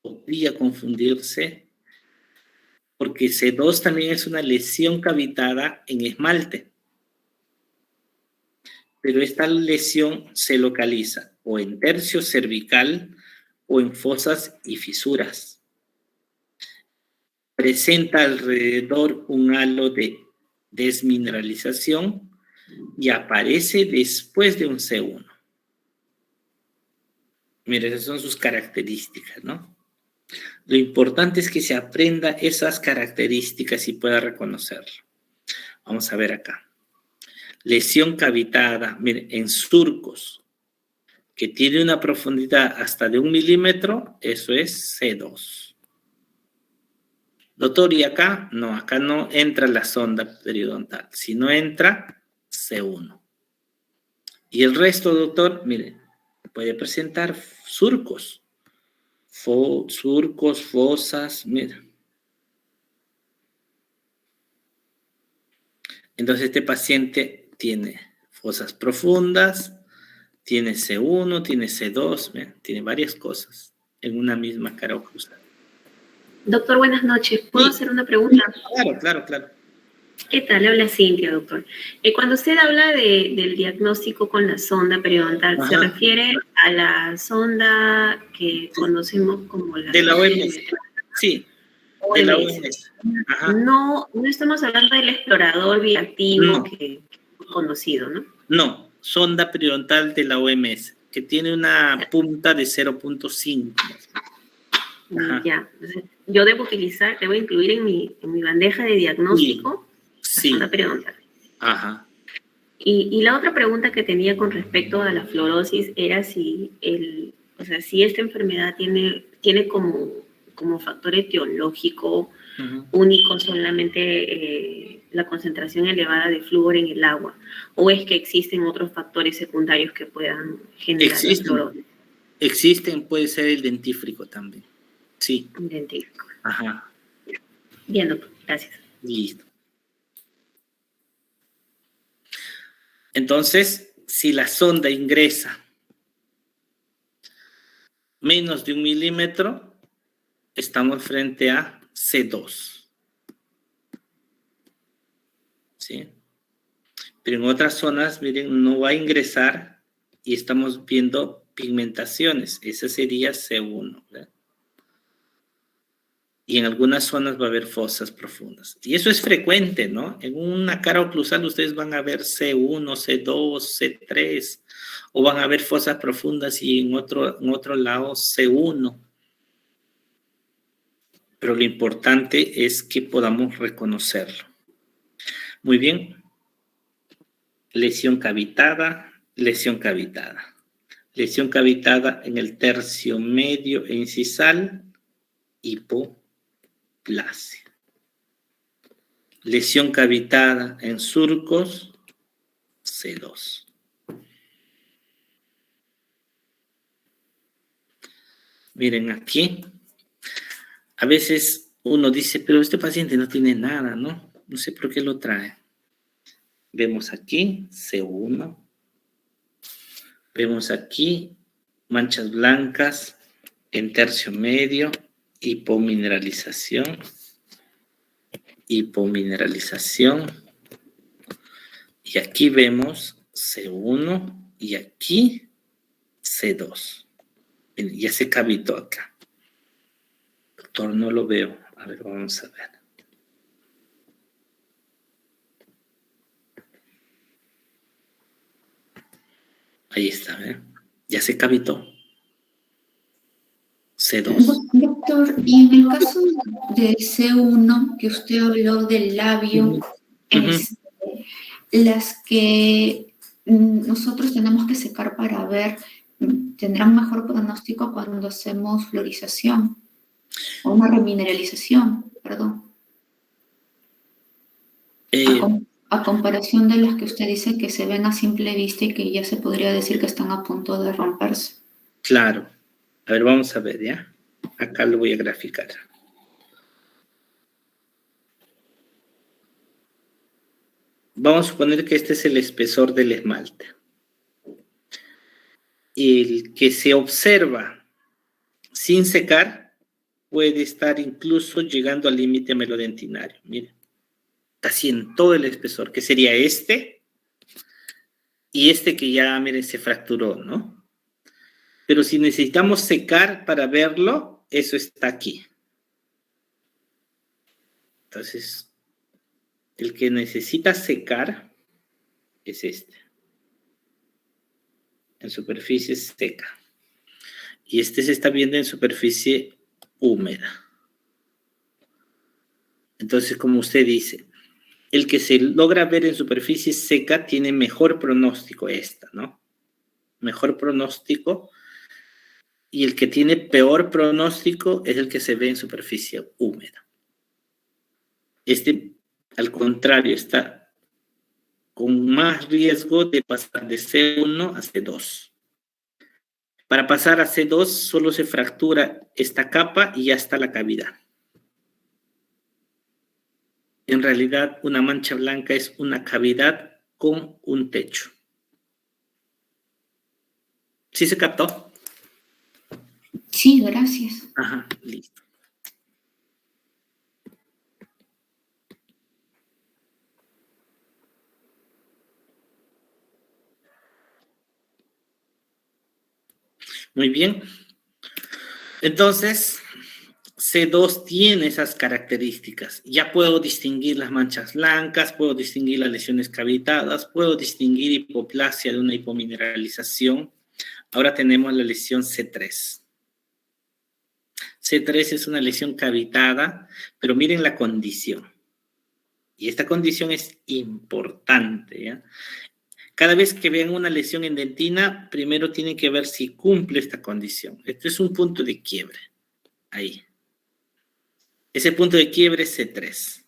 Podría confundirse porque C2 también es una lesión cavitada en esmalte. Pero esta lesión se localiza o en tercio cervical o en fosas y fisuras. Presenta alrededor un halo de desmineralización y aparece después de un C1. Miren, esas son sus características, ¿no? Lo importante es que se aprenda esas características y pueda reconocerlo. Vamos a ver acá. Lesión cavitada, miren, en surcos, que tiene una profundidad hasta de 1 milímetro, eso es C2. Doctor, ¿y acá? No, acá no entra la sonda periodontal. Si no entra, C1. Y el resto, doctor, mire, puede presentar surcos. Surcos, fosas, mira. Entonces este paciente tiene fosas profundas, tiene C1, tiene C2, mira, tiene varias cosas en una misma cara oclusal. Doctor, buenas noches. ¿Puedo Sí. hacer una pregunta? Claro. ¿Qué tal? Habla Cintia, doctor. Cuando usted habla del diagnóstico con la sonda periodontal, ¿se refiere a la sonda que conocemos como la de la sonda OMS? Sí, de la OMS. Ajá. No estamos hablando del explorador bioactivo que es conocido, ¿no? No, sonda periodontal de la OMS, que tiene una punta de 0.5. Ya. Yo debo incluir en mi bandeja de diagnóstico la sonda periodontal. Ajá. Y la otra pregunta que tenía con respecto a la fluorosis era si esta enfermedad tiene como factor etiológico único solamente la concentración elevada de flúor en el agua, o es que existen otros factores secundarios que puedan generar la fluorosis. Existen, puede ser el dentífrico también. Sí. Dentífrico. Ajá. Bien, doctor. Gracias. Listo. Entonces, si la sonda ingresa menos de 1 milímetro, estamos frente a C2. ¿Sí? Pero en otras zonas, miren, no va a ingresar y estamos viendo pigmentaciones. Ese sería C1. ¿verdad? Y en algunas zonas va a haber fosas profundas. Y eso es frecuente, ¿no? En una cara oclusal ustedes van a ver C1, C2, C3, o van a ver fosas profundas y en otro lado C1. Pero lo importante es que podamos reconocerlo. Muy bien. Lesión cavitada, lesión cavitada. Lesión cavitada en el tercio medio e incisal, hipoplasia. Lesión cavitada en surcos, C2. Miren aquí. A veces uno dice, pero este paciente no tiene nada, ¿no? No sé por qué lo trae. Vemos aquí C1. Vemos aquí manchas blancas en tercio medio, hipomineralización. Y aquí vemos C1 y aquí C2. Ya se cavitó acá. Doctor, no lo veo. A ver, vamos a ver. Ahí está, ¿eh? Ya se cavitó. C2. Doctor, y en el caso del C1, que usted habló del labio, este, las que nosotros tenemos que secar para ver, tendrán mejor pronóstico cuando hacemos florización o una remineralización, perdón. A comparación de las que usted dice que se ven a simple vista y que ya se podría decir que están a punto de romperse. Claro. A ver, vamos a ver, ¿ya? Acá lo voy a graficar. Vamos a suponer que este es el espesor del esmalte. El que se observa sin secar puede estar incluso llegando al límite melodentinario. Miren, casi en todo el espesor, que sería este y este que ya, miren, se fracturó, ¿no? Pero si necesitamos secar para verlo, eso está aquí. Entonces, el que necesita secar es este. En superficie seca. Y este se está viendo en superficie húmeda. Entonces, como usted dice, el que se logra ver en superficie seca tiene mejor pronóstico esta, ¿no? Mejor pronóstico. Y el que tiene peor pronóstico es el que se ve en superficie húmeda. Este, al contrario, está con más riesgo de pasar de C1 a C2. Para pasar a C2 solo se fractura esta capa y ya está la cavidad. En realidad, una mancha blanca es una cavidad con un techo. ¿Sí se captó? Sí, gracias. Ajá, listo. Muy bien. Entonces, C2 tiene esas características. Ya puedo distinguir las manchas blancas, puedo distinguir las lesiones cavitadas, puedo distinguir hipoplasia de una hipomineralización. Ahora tenemos la lesión C3. C3 es una lesión cavitada, pero miren la condición. Y esta condición es importante, ¿ya? Cada vez que vean una lesión en dentina, primero tienen que ver si cumple esta condición. Este es un punto de quiebre. Ahí. Ese punto de quiebre es C3.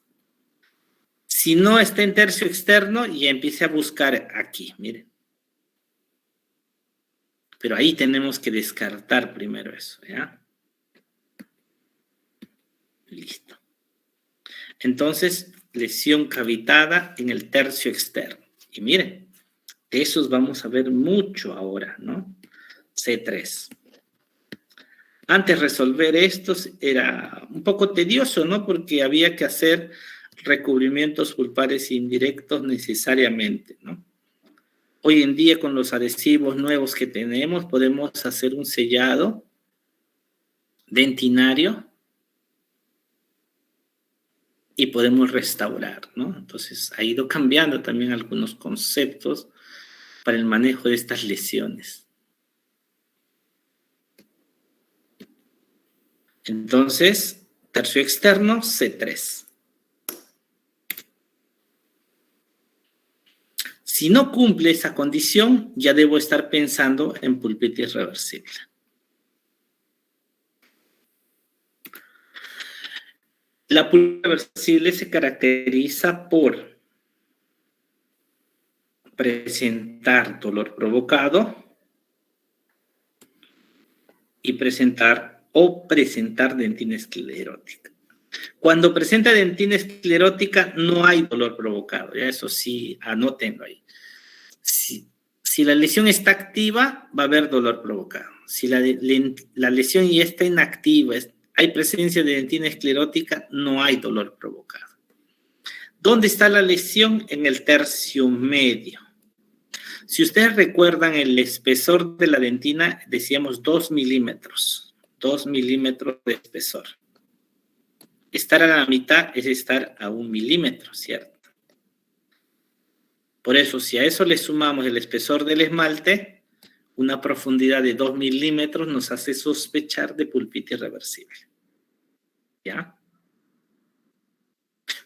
Si no está en tercio externo, ya empiece a buscar aquí, miren. Pero ahí tenemos que descartar primero eso, ¿ya? Listo. Entonces, lesión cavitada en el tercio externo. Y miren, de esos vamos a ver mucho ahora, ¿no? C3. Antes resolver estos era un poco tedioso, ¿no? Porque había que hacer recubrimientos pulpares indirectos necesariamente, ¿no? Hoy en día con los adhesivos nuevos que tenemos podemos hacer un sellado dentinario y podemos restaurar, ¿no? Entonces ha ido cambiando también algunos conceptos para el manejo de estas lesiones. Entonces, tercio externo, C3. Si no cumple esa condición, ya debo estar pensando en pulpitis reversible. La pulpitis reversible se caracteriza por presentar dolor provocado y presentar dentina esclerótica. Cuando presenta dentina esclerótica no hay dolor provocado, ya eso sí, anótenlo ahí. Si la lesión está activa, va a haber dolor provocado. Si la lesión ya está inactiva, hay presencia de dentina esclerótica, no hay dolor provocado. ¿Dónde está la lesión? En el tercio medio. Si ustedes recuerdan el espesor de la dentina, decíamos 2 milímetros. 2 milímetros de espesor. Estar a la mitad es estar a 1 milímetro, ¿cierto? Por eso, si a eso le sumamos el espesor del esmalte, una profundidad de 2 milímetros nos hace sospechar de pulpitis reversible. ¿Ya?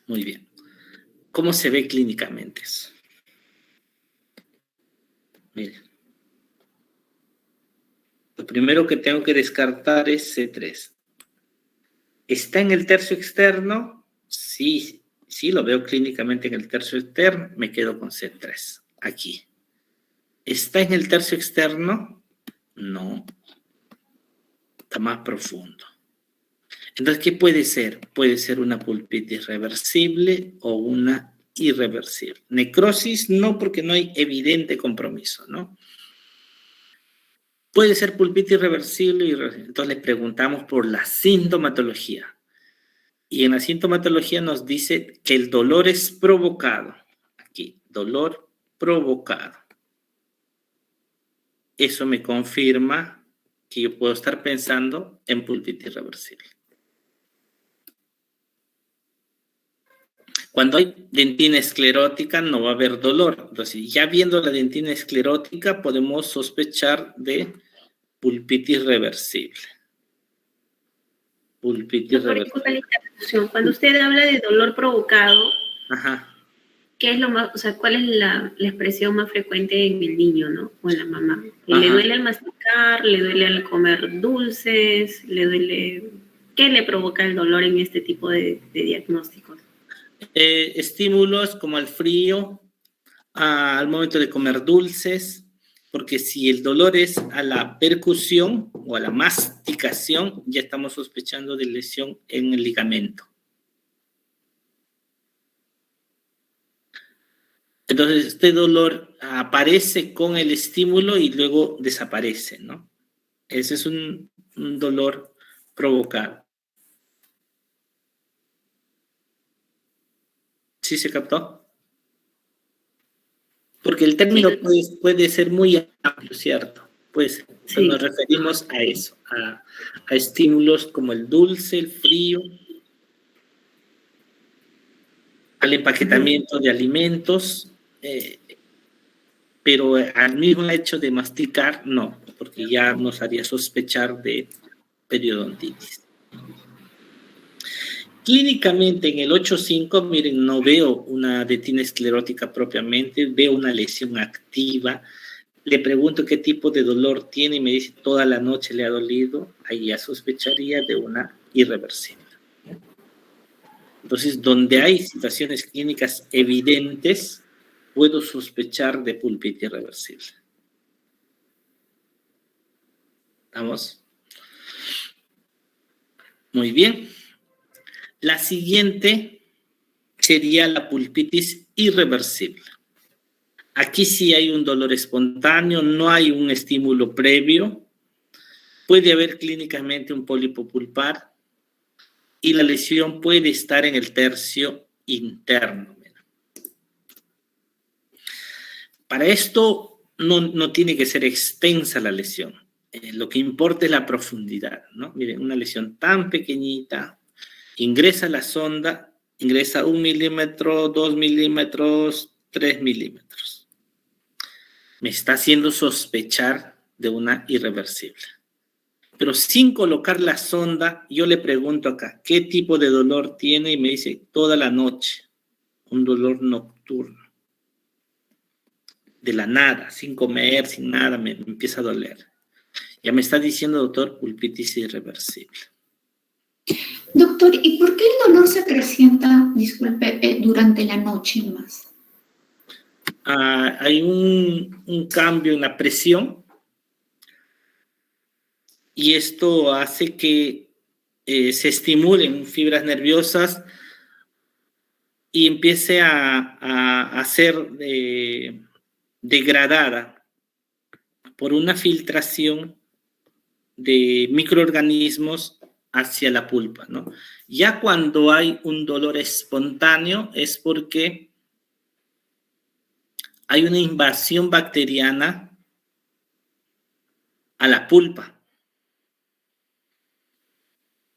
Muy bien. ¿Cómo se ve clínicamente eso? Miren. Lo primero que tengo que descartar es C3. ¿Está en el tercio externo? Sí, sí lo veo clínicamente en el tercio externo. Me quedo con C3, aquí. ¿Está en el tercio externo? No. Está más profundo. Entonces, ¿qué puede ser? Puede ser una pulpitis reversible o una irreversible. Necrosis no, porque no hay evidente compromiso, ¿no? Puede ser pulpitis reversible y irreversible. Entonces le preguntamos por la sintomatología. Y en la sintomatología nos dice que el dolor es provocado. Aquí, dolor provocado. Eso me confirma que yo puedo estar pensando en pulpitis reversible. Cuando hay dentina esclerótica no va a haber dolor. Entonces, ya viendo la dentina esclerótica, podemos sospechar de pulpitis reversible. Pulpitis reversible. Cuando usted habla de dolor provocado, Ajá. ¿qué es lo más, o sea, cuál es la expresión más frecuente en el niño, ¿no? O en la mamá? Ajá. ¿Le duele al masticar? ¿Le duele al comer dulces? ¿Le duele? ¿Qué le provoca el dolor en este tipo de diagnósticos? Estímulos como el frío, al momento de comer dulces, porque si el dolor es a la percusión o a la masticación, ya estamos sospechando de lesión en el ligamento. Entonces, este dolor aparece con el estímulo y luego desaparece, ¿no? Ese es un dolor provocado. ¿Sí se captó? Porque el término puede ser muy amplio, ¿cierto? Pues sí. Nos referimos a eso, a estímulos como el dulce, el frío, al empaquetamiento de alimentos, pero al mismo hecho de masticar, no, porque ya nos haría sospechar de periodontitis. Clínicamente en el 8.5, miren, no veo una dentina esclerótica propiamente, veo una lesión activa. Le pregunto qué tipo de dolor tiene y me dice toda la noche le ha dolido, ahí ya sospecharía de una irreversible. Entonces, donde hay situaciones clínicas evidentes, puedo sospechar de pulpitis reversible. ¿Estamos? Muy bien. La siguiente sería la pulpitis irreversible. Aquí sí hay un dolor espontáneo, no hay un estímulo previo. Puede haber clínicamente un pólipo pulpar y la lesión puede estar en el tercio interno. Para esto no tiene que ser extensa la lesión. Lo que importa es la profundidad, ¿no? Miren, una lesión tan pequeñita, ingresa a la sonda, ingresa 1 milímetro, 2 milímetros, 3 milímetros. Me está haciendo sospechar de una irreversible. Pero sin colocar la sonda, yo le pregunto acá, ¿qué tipo de dolor tiene? Y me dice, toda la noche, un dolor nocturno. De la nada, sin comer, sin nada, me empieza a doler. Ya me está diciendo, doctor, pulpitis irreversible. Doctor, ¿y por qué el dolor se acrecienta, disculpe, durante la noche más? Hay un cambio en la presión y esto hace que se estimulen fibras nerviosas y empiece a ser degradada por una filtración de microorganismos hacia la pulpa, ¿no? Ya cuando hay un dolor espontáneo es porque hay una invasión bacteriana a la pulpa.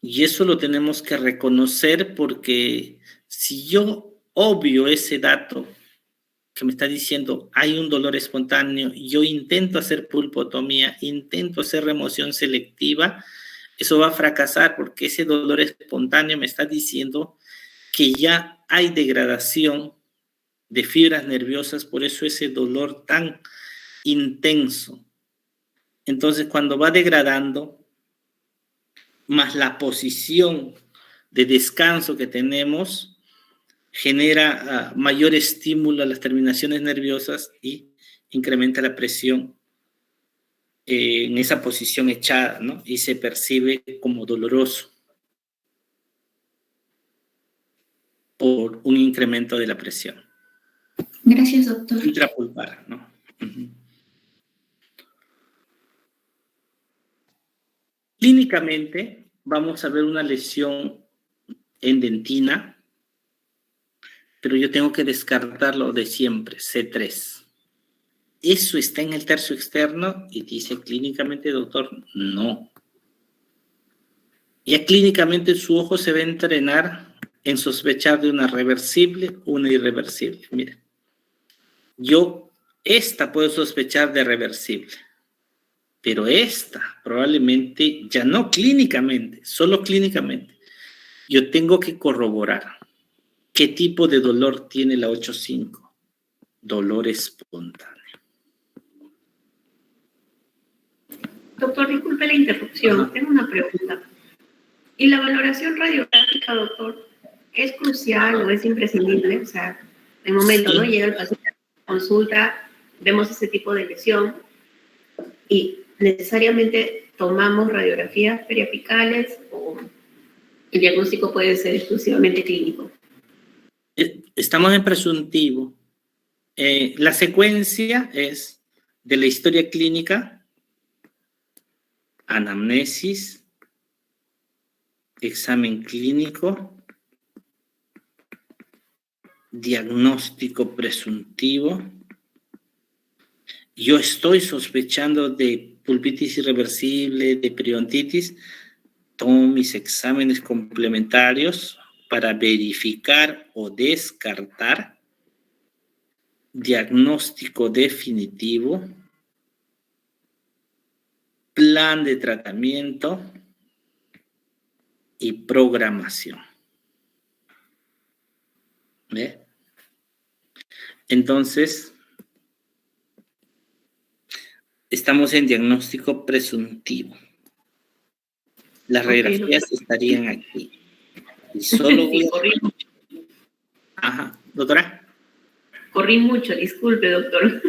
Y eso lo tenemos que reconocer porque si yo obvio ese dato que me está diciendo, hay un dolor espontáneo, yo intento hacer pulpotomía, intento hacer remoción selectiva, eso va a fracasar porque ese dolor espontáneo me está diciendo que ya hay degradación de fibras nerviosas, por eso ese dolor tan intenso. Entonces, cuando va degradando, más la posición de descanso que tenemos, genera mayor estímulo a las terminaciones nerviosas y incrementa la presión en esa posición echada, ¿no? Y se percibe como doloroso por un incremento de la presión. Gracias, doctor. Intrapulpar, ¿no? Uh-huh. Clínicamente, vamos a ver una lesión en dentina, pero yo tengo que descartarlo de siempre, C3. ¿Eso está en el tercio externo? Y dice clínicamente, doctor, no. Ya clínicamente su ojo se va a entrenar en sospechar de una reversible o una irreversible. Miren, esta puedo sospechar de reversible, pero esta probablemente ya no clínicamente, solo clínicamente. Yo tengo que corroborar qué tipo de dolor tiene la 8.5. Dolor espontáneo. Doctor, disculpe la interrupción. Ajá. Tengo una pregunta. ¿Y la valoración radiográfica, doctor, es crucial o es imprescindible? O sea, de momento, sí, ¿no? Llega el paciente a la consulta, vemos ese tipo de lesión y necesariamente tomamos radiografías periapicales o el diagnóstico puede ser exclusivamente clínico. Estamos en presuntivo. La secuencia es de la historia clínica, anamnesis, examen clínico, diagnóstico presuntivo. Yo estoy sospechando de pulpitis irreversible, de periodontitis, tomo mis exámenes complementarios para verificar o descartar, diagnóstico definitivo, plan de tratamiento y programación. ¿Ve? Entonces, estamos en diagnóstico presuntivo. Las radiografías estarían aquí. Y solo voy a... Ajá, doctora. Corrí mucho, disculpe, doctor.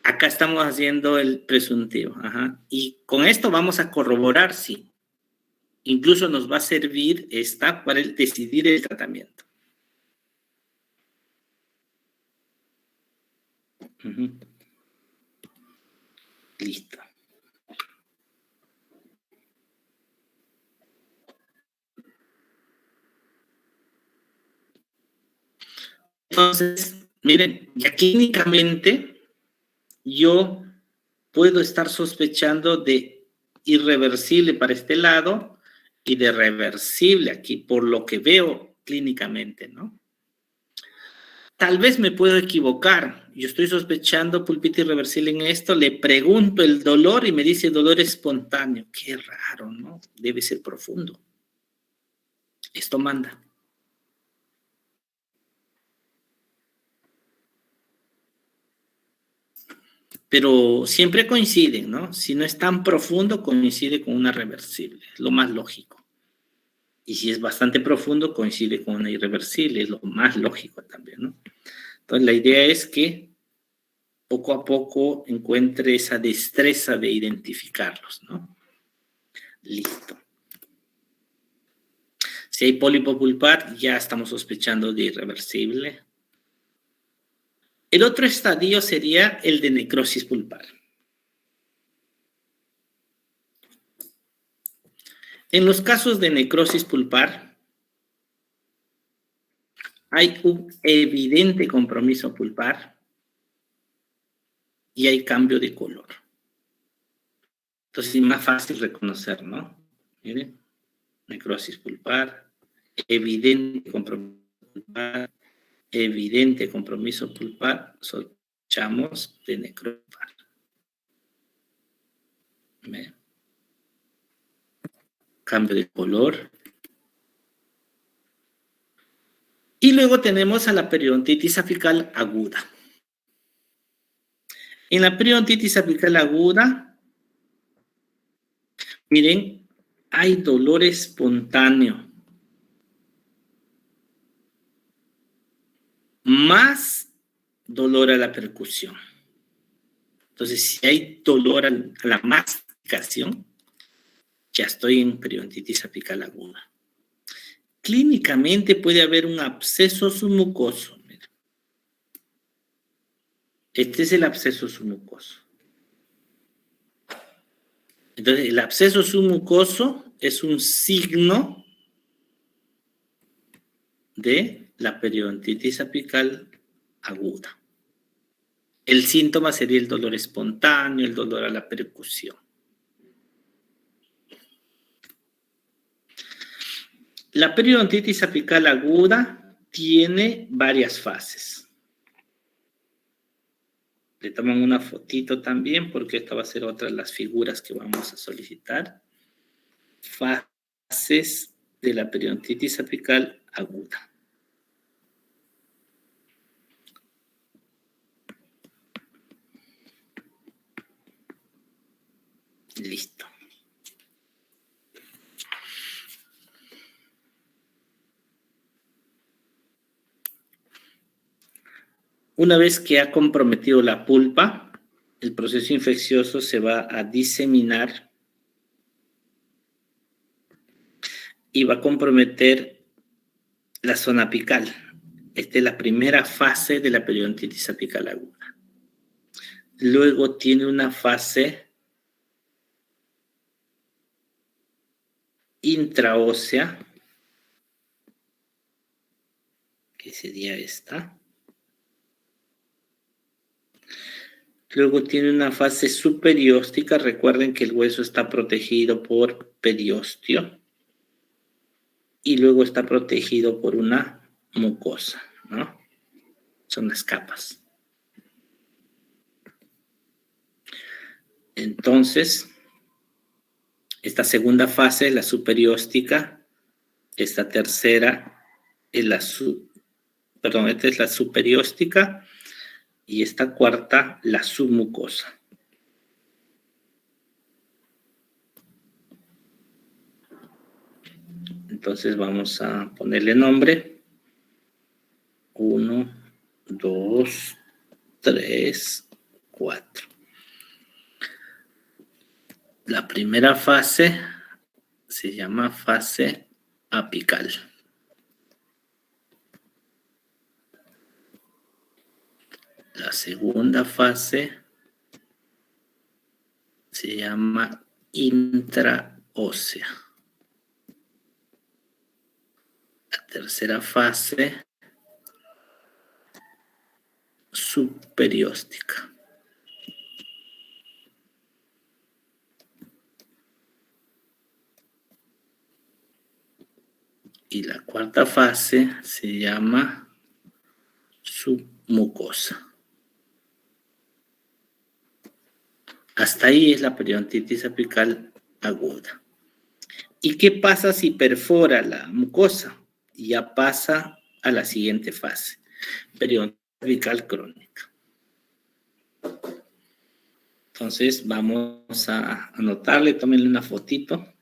Acá estamos haciendo el presuntivo. Ajá. Y con esto vamos a corroborar si incluso nos va a servir esta para decidir el tratamiento. Uh-huh. Listo. Entonces, miren, ya clínicamente yo puedo estar sospechando de irreversible para este lado y de reversible aquí, por lo que veo clínicamente, ¿no? Tal vez me puedo equivocar. Yo estoy sospechando pulpitis irreversible en esto, le pregunto el dolor y me dice dolor espontáneo. Qué raro, ¿no? Debe ser profundo. Esto manda. Pero siempre coinciden, ¿no? Si no es tan profundo, coincide con una reversible. Es lo más lógico. Y si es bastante profundo, coincide con una irreversible. Es lo más lógico también, ¿no? Entonces, la idea es que poco a poco encuentre esa destreza de identificarlos, ¿no? Listo. Si hay pólipo pulpar, ya estamos sospechando de irreversible. El otro estadio sería el de necrosis pulpar. En los casos de necrosis pulpar, hay un evidente compromiso pulpar y hay cambio de color. Entonces es más fácil reconocer, ¿no? Miren, necrosis pulpar, evidente compromiso pulpar, evidente compromiso pulpar, sospechamos de necroinfarto. ¿Ve? Cambio de color. Y luego tenemos a la periodontitis apical aguda. En la periodontitis apical aguda, miren, hay dolor espontáneo. Más dolor a la percusión. Entonces, si hay dolor a la masticación, ya estoy en periodontitis apical aguda. Clínicamente puede haber un absceso submucoso. Mira. Este es el absceso submucoso. Entonces, el absceso submucoso es un signo de la periodontitis apical aguda. El síntoma sería el dolor espontáneo, el dolor a la percusión. La periodontitis apical aguda tiene varias fases. Le toman una fotito también porque esta va a ser otra de las figuras que vamos a solicitar. Fases de la periodontitis apical aguda. Listo. Una vez que ha comprometido la pulpa, el proceso infeccioso se va a diseminar y va a comprometer la zona apical. Esta es la primera fase de la periodontitis apical aguda. Luego tiene una fase intraósea, que sería esta. Luego tiene una fase superióstica. Recuerden que el hueso está protegido por periósteo. Y luego está protegido por una mucosa, ¿no? Son las capas. Entonces, esta segunda fase es la superióstica. Esta tercera es esta es la superióstica. Y esta cuarta, la submucosa. Entonces vamos a ponerle nombre. 1, 2, 3, 4. La primera fase se llama fase apical. La segunda fase se llama intraósea. La tercera fase, superióstica. Y la cuarta fase se llama submucosa. Hasta ahí es la periodontitis apical aguda. ¿Y qué pasa si perfora la mucosa? Ya pasa a la siguiente fase, periodontitis apical crónica. Entonces vamos a anotarle, tómenle una fotito.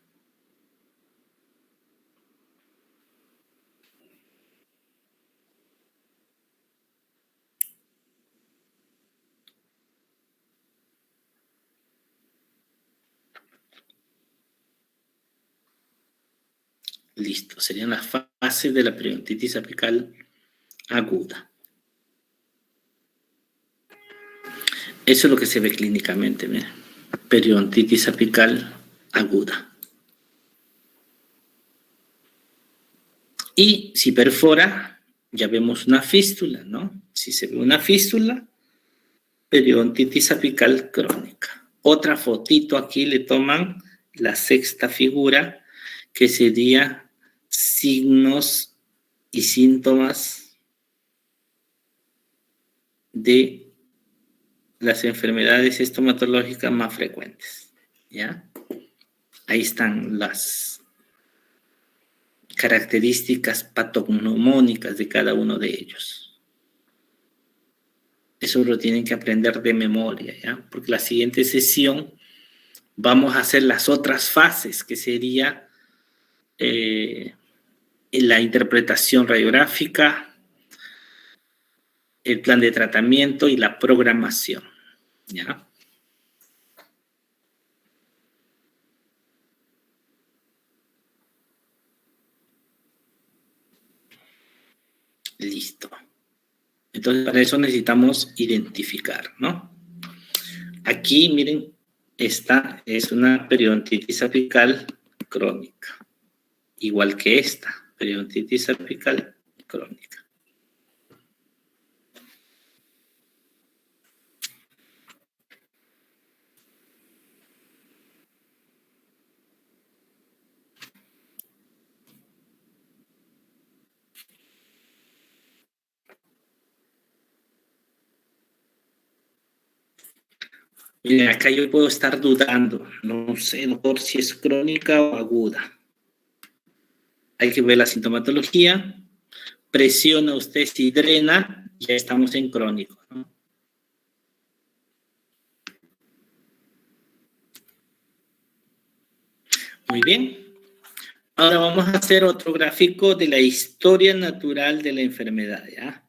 Listo, serían las fases de la periodontitis apical aguda. Eso es lo que se ve clínicamente, mira. Periodontitis apical aguda. Y si perfora, ya vemos una fístula, ¿no? Si se ve una fístula, periodontitis apical crónica. Otra fotito aquí le toman la sexta figura, que sería signos y síntomas de las enfermedades estomatológicas más frecuentes, ¿ya? Ahí están las características patognomónicas de cada uno de ellos. Eso lo tienen que aprender de memoria, ¿ya? Porque la siguiente sesión vamos a hacer las otras fases, que sería la interpretación radiográfica, el plan de tratamiento y la programación, ¿ya? Listo. Entonces, para eso necesitamos identificar, ¿no? Aquí, miren, esta es una periodontitis apical crónica, igual que esta, periodontitis apical crónica. Miren, acá yo puedo estar dudando, no sé, doctor, si es crónica o aguda. Hay que ver la sintomatología, presiona usted si drena, ya estamos en crónico, ¿no? Muy bien. Ahora vamos a hacer otro gráfico de la historia natural de la enfermedad, ¿ya?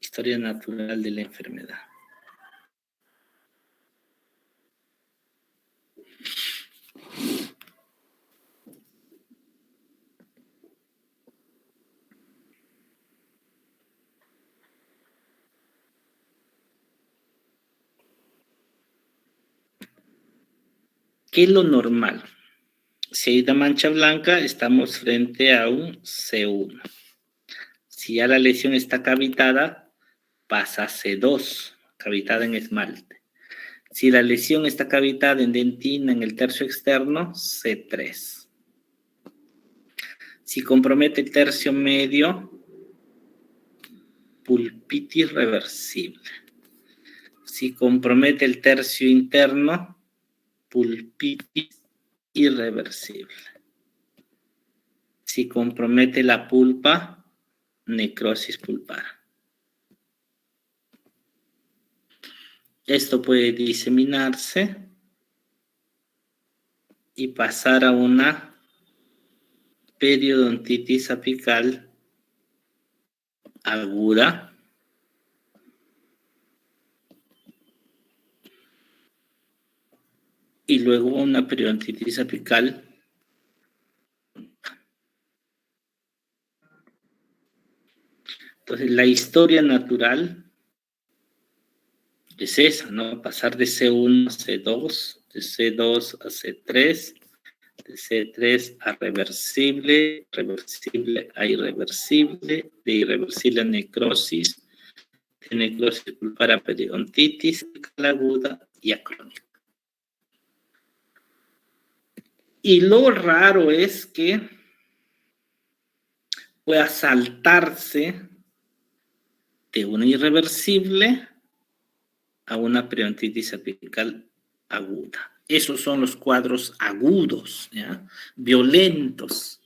Historia natural de la enfermedad. ¿Qué es lo normal? Si hay una mancha blanca, estamos frente a un C1. Si ya la lesión está cavitada, pasa a C2, cavitada en esmalte. Si la lesión está cavitada en dentina en el tercio externo, C3. Si compromete el tercio medio, pulpitis reversible. Si compromete el tercio interno, pulpitis irreversible. Si compromete la pulpa, necrosis pulpar. Esto puede diseminarse y pasar a una periodontitis apical aguda y luego una periodontitis apical. Entonces, la historia natural es esa, ¿no? Pasar de C1 a C2, de C2 a C3, de C3 a reversible, reversible a irreversible, de irreversible a necrosis, de necrosis pulpar a periodontitis aguda y a crónica. Y lo raro es que pueda saltarse de una irreversible a una periodontitis apical aguda. Esos son los cuadros agudos, ¿ya? Violentos.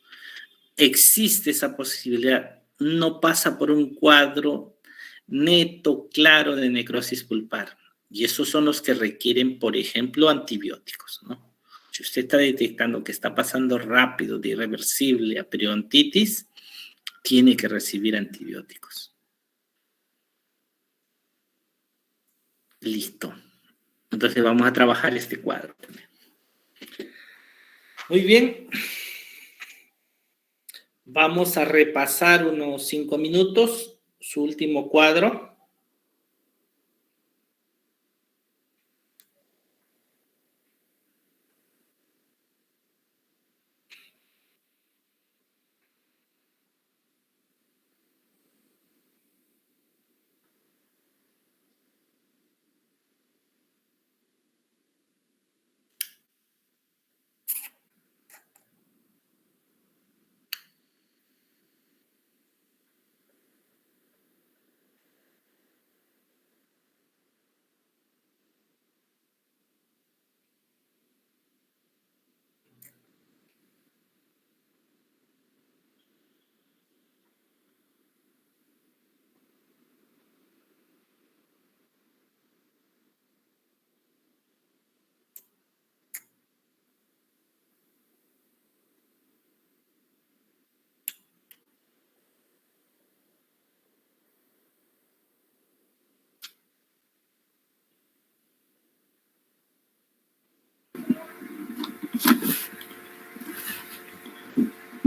Existe esa posibilidad. No pasa por un cuadro neto, claro de necrosis pulpar. Y esos son los que requieren, por ejemplo, antibióticos, ¿no? Si usted está detectando que está pasando rápido de irreversible a periodontitis, tiene que recibir antibióticos. Listo. Entonces vamos a trabajar este cuadro. Muy bien. Vamos a repasar unos 5 minutos su último cuadro.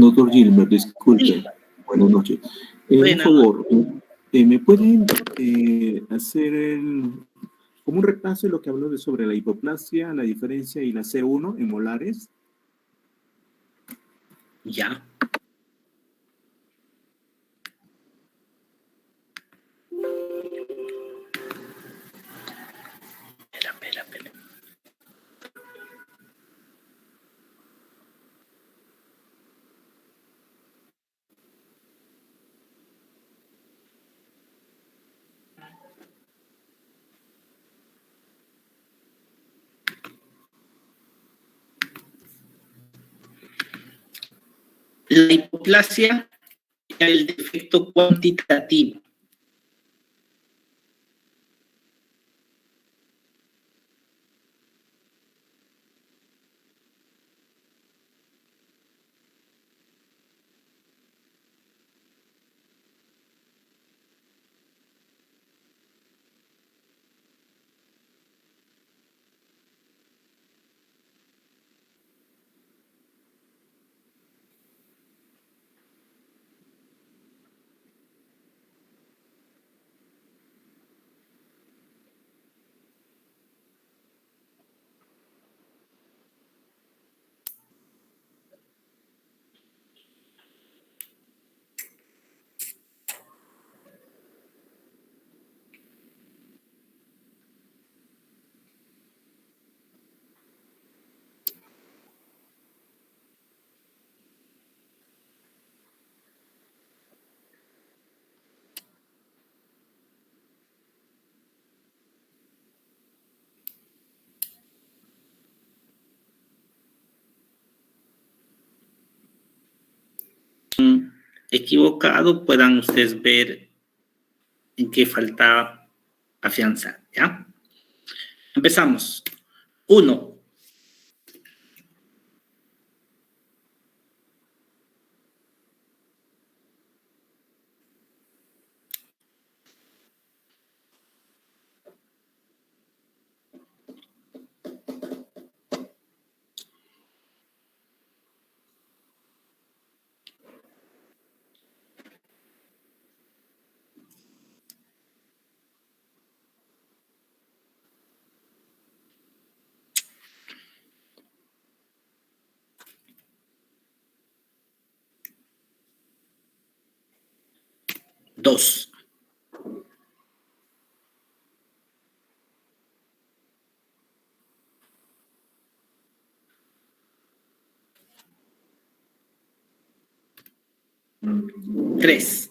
Doctor Gilbert, disculpe. Sí. Buenas noches. Por Buenas favor, ¿me pueden hacer como un repaso de lo que habló sobre la hipoplasia, la diferencia y la C1 en molares? Ya. Espera. La hipoplasia es el defecto cuantitativo. Equivocado, puedan ustedes ver en qué falta afianzar, ¿ya? Empezamos. 1. Dos. 3.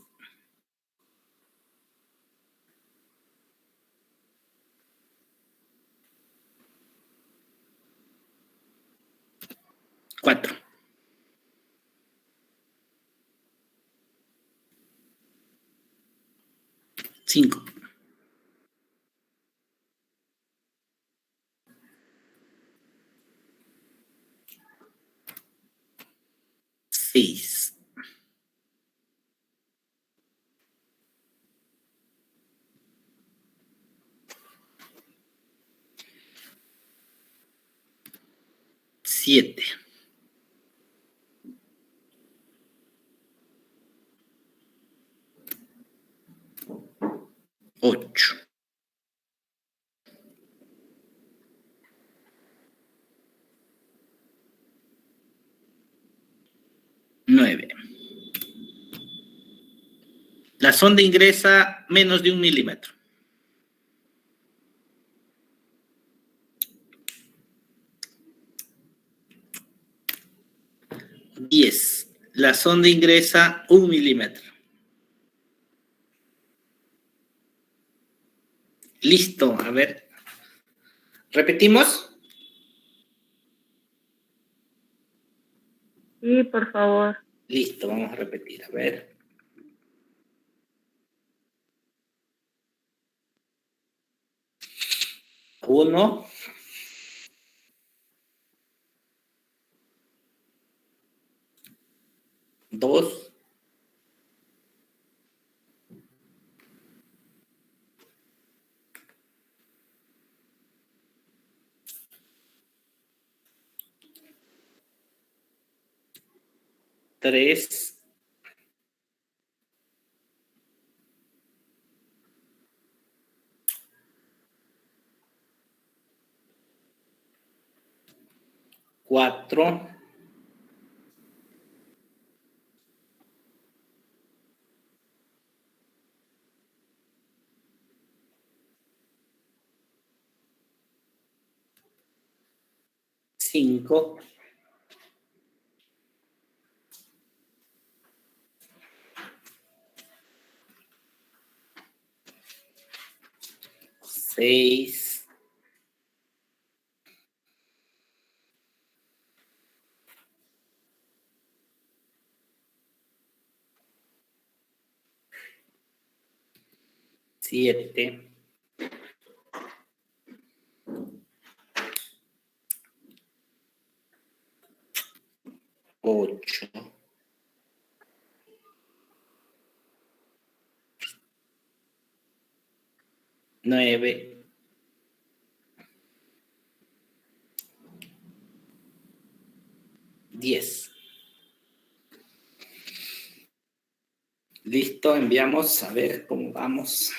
4. 5. 6. 7. 8. 9. La sonda ingresa menos de 1 milímetro. 10. La sonda ingresa 1 milímetro. Listo, a ver. ¿Repetimos? Sí, por favor. Listo, vamos a repetir. A ver. 1. 2. 3. 3, 4, 5, 6, 7, 8, 9, 10. Listo, enviamos a ver cómo vamos.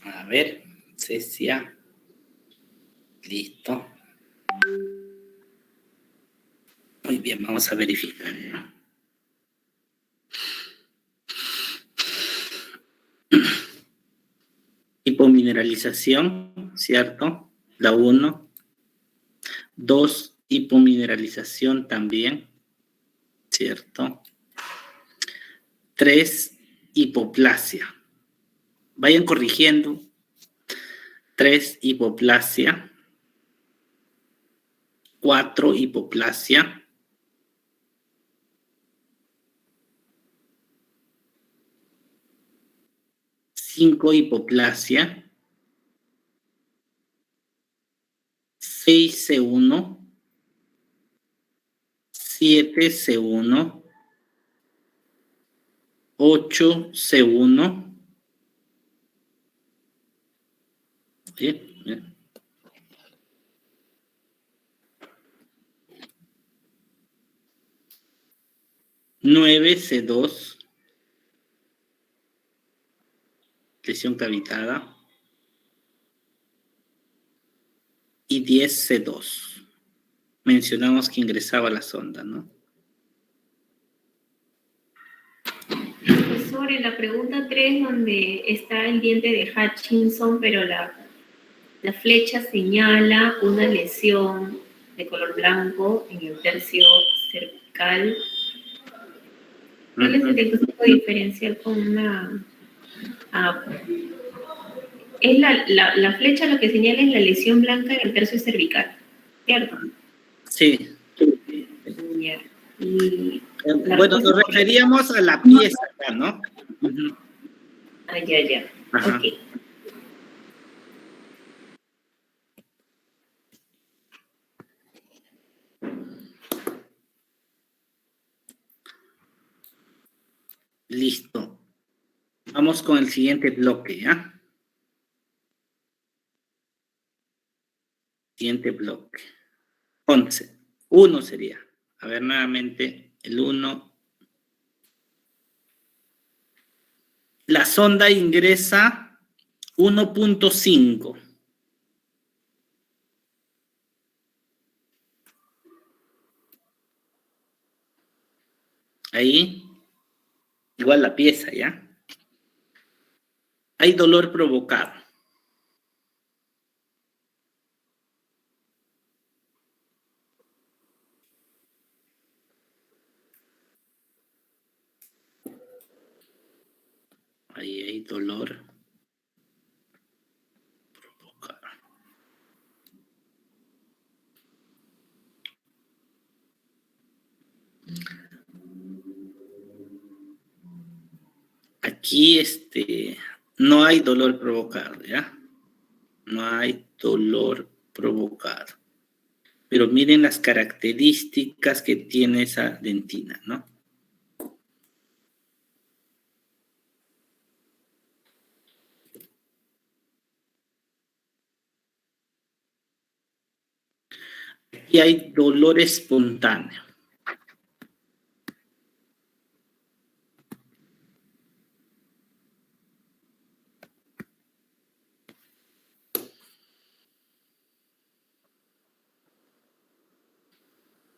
A ver, Cecia. Listo. Muy bien, vamos a verificar. Hipomineralización, ¿cierto? La 1. 2, hipomineralización también, ¿cierto? 3, hipoplasia. Vayan corrigiendo. 3, hipoplasia. 4, hipoplasia. 5, hipoplasia. 6, C1. 7, C1. 8, C1. Bien. 9, C2. Lesión cavitada. Y 10, C2. Mencionamos que ingresaba la sonda, ¿no? Profesor, en la pregunta 3, donde está el diente de Hutchinson, pero la flecha señala una lesión de color blanco en el tercio cervical. ¿Cuál es el diagnóstico diferencial con una... es la flecha lo que señala es la lesión blanca en el tercio cervical, ¿cierto? Sí. Ya. Y Bueno, nos referíamos a la pieza acá, ¿no? Uh-huh. Ah, ya. Ajá. Ok. Listo. Vamos con el siguiente bloque, ¿ya? Siguiente bloque. 11. 1 sería. A ver, nuevamente, el 1. La sonda ingresa 1.5. Ahí, igual la pieza, ¿ya? Hay dolor provocado. Ahí hay dolor provocado. Aquí, no hay dolor provocado, ¿ya? No hay dolor provocado. Pero miren las características que tiene esa dentina, ¿no? Aquí hay dolor espontáneo.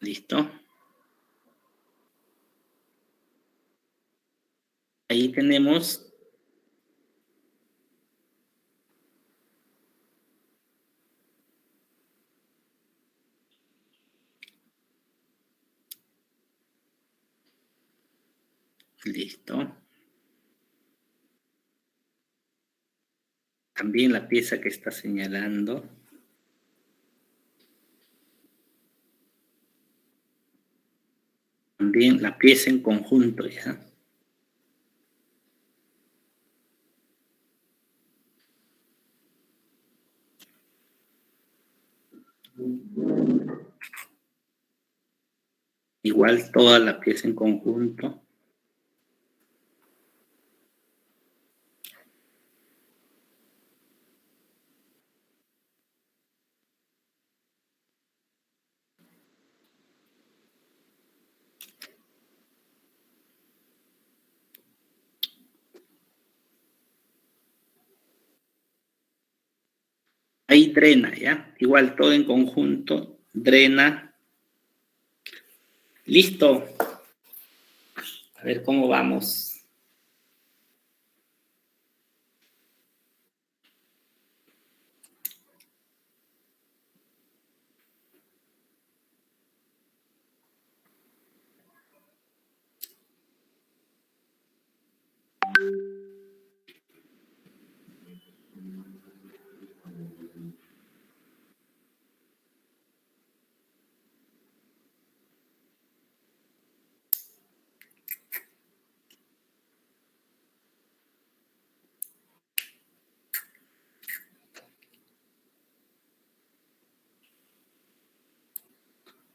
¿Listo? Ahí tenemos listo. También la pieza que está señalando. También la pieza en conjunto, ¿ya? Igual toda la pieza en conjunto. Ahí drena, ¿ya? Igual todo en conjunto, drena. Listo. A ver cómo vamos.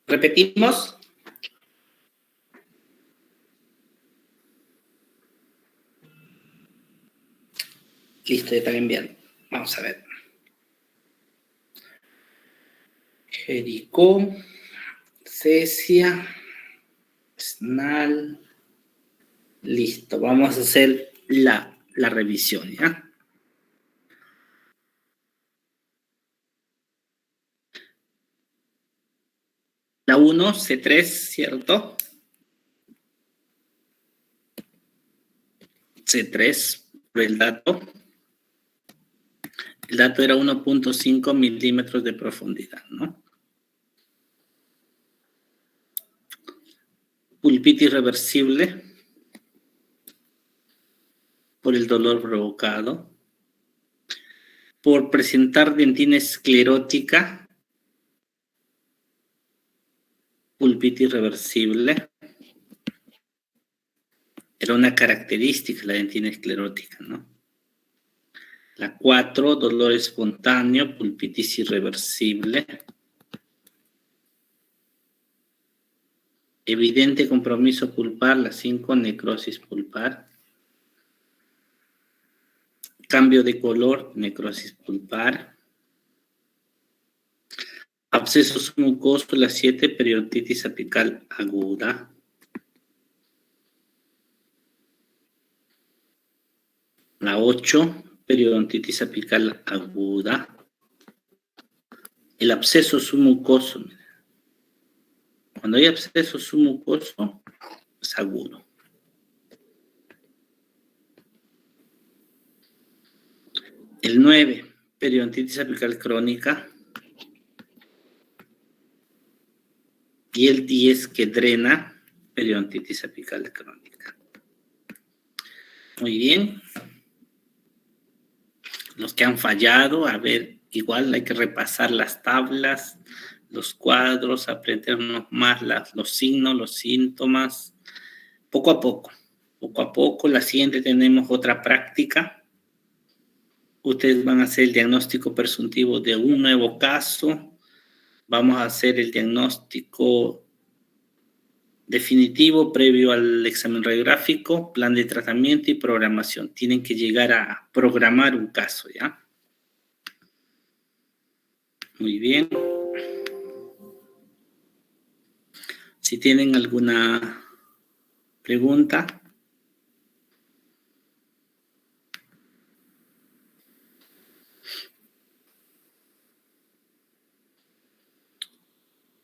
¿Repetimos? Listo, ya está bien. Vamos a ver. Jericó, Cecia, Snal. Listo, vamos a hacer la revisión, ¿ya? La 1, C3, ¿cierto? C3, por el dato. El dato era 1.5 milímetros de profundidad, ¿no? Pulpitis reversible por el dolor provocado. Por presentar dentina esclerótica. pulpitis reversible. Era una característica de la dentina esclerótica, ¿no? La 4, dolor espontáneo, pulpitis irreversible. Evidente compromiso pulpar, la 5, necrosis pulpar. Cambio de color, necrosis pulpar. Abscesos mucosos, la 7, periodontitis apical aguda. La 8, periodontitis apical aguda. El absceso submucoso, mira. Cuando hay absceso submucoso, es agudo. El 9, periodontitis apical crónica. Y el 10, que drena, periodontitis apical crónica. Muy bien. Los que han fallado, a ver, igual hay que repasar las tablas, los cuadros, aprendernos más los signos, los síntomas, poco a poco. Poco a poco, la siguiente tenemos otra práctica. Ustedes van a hacer el diagnóstico presuntivo de un nuevo caso. Vamos a hacer el diagnóstico definitivo previo al examen radiográfico, plan de tratamiento y programación. Tienen que llegar a programar un caso, ¿ya? Muy bien. Si tienen alguna pregunta.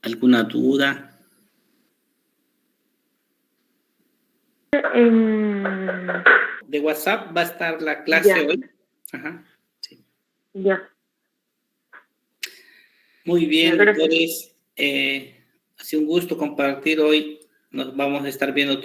¿Alguna duda? De WhatsApp va a estar la clase Ya. hoy. Ajá. Sí. Ya. Muy bien, Ya, gracias. entonces, ha sido un gusto compartir hoy. Nos vamos a estar viendo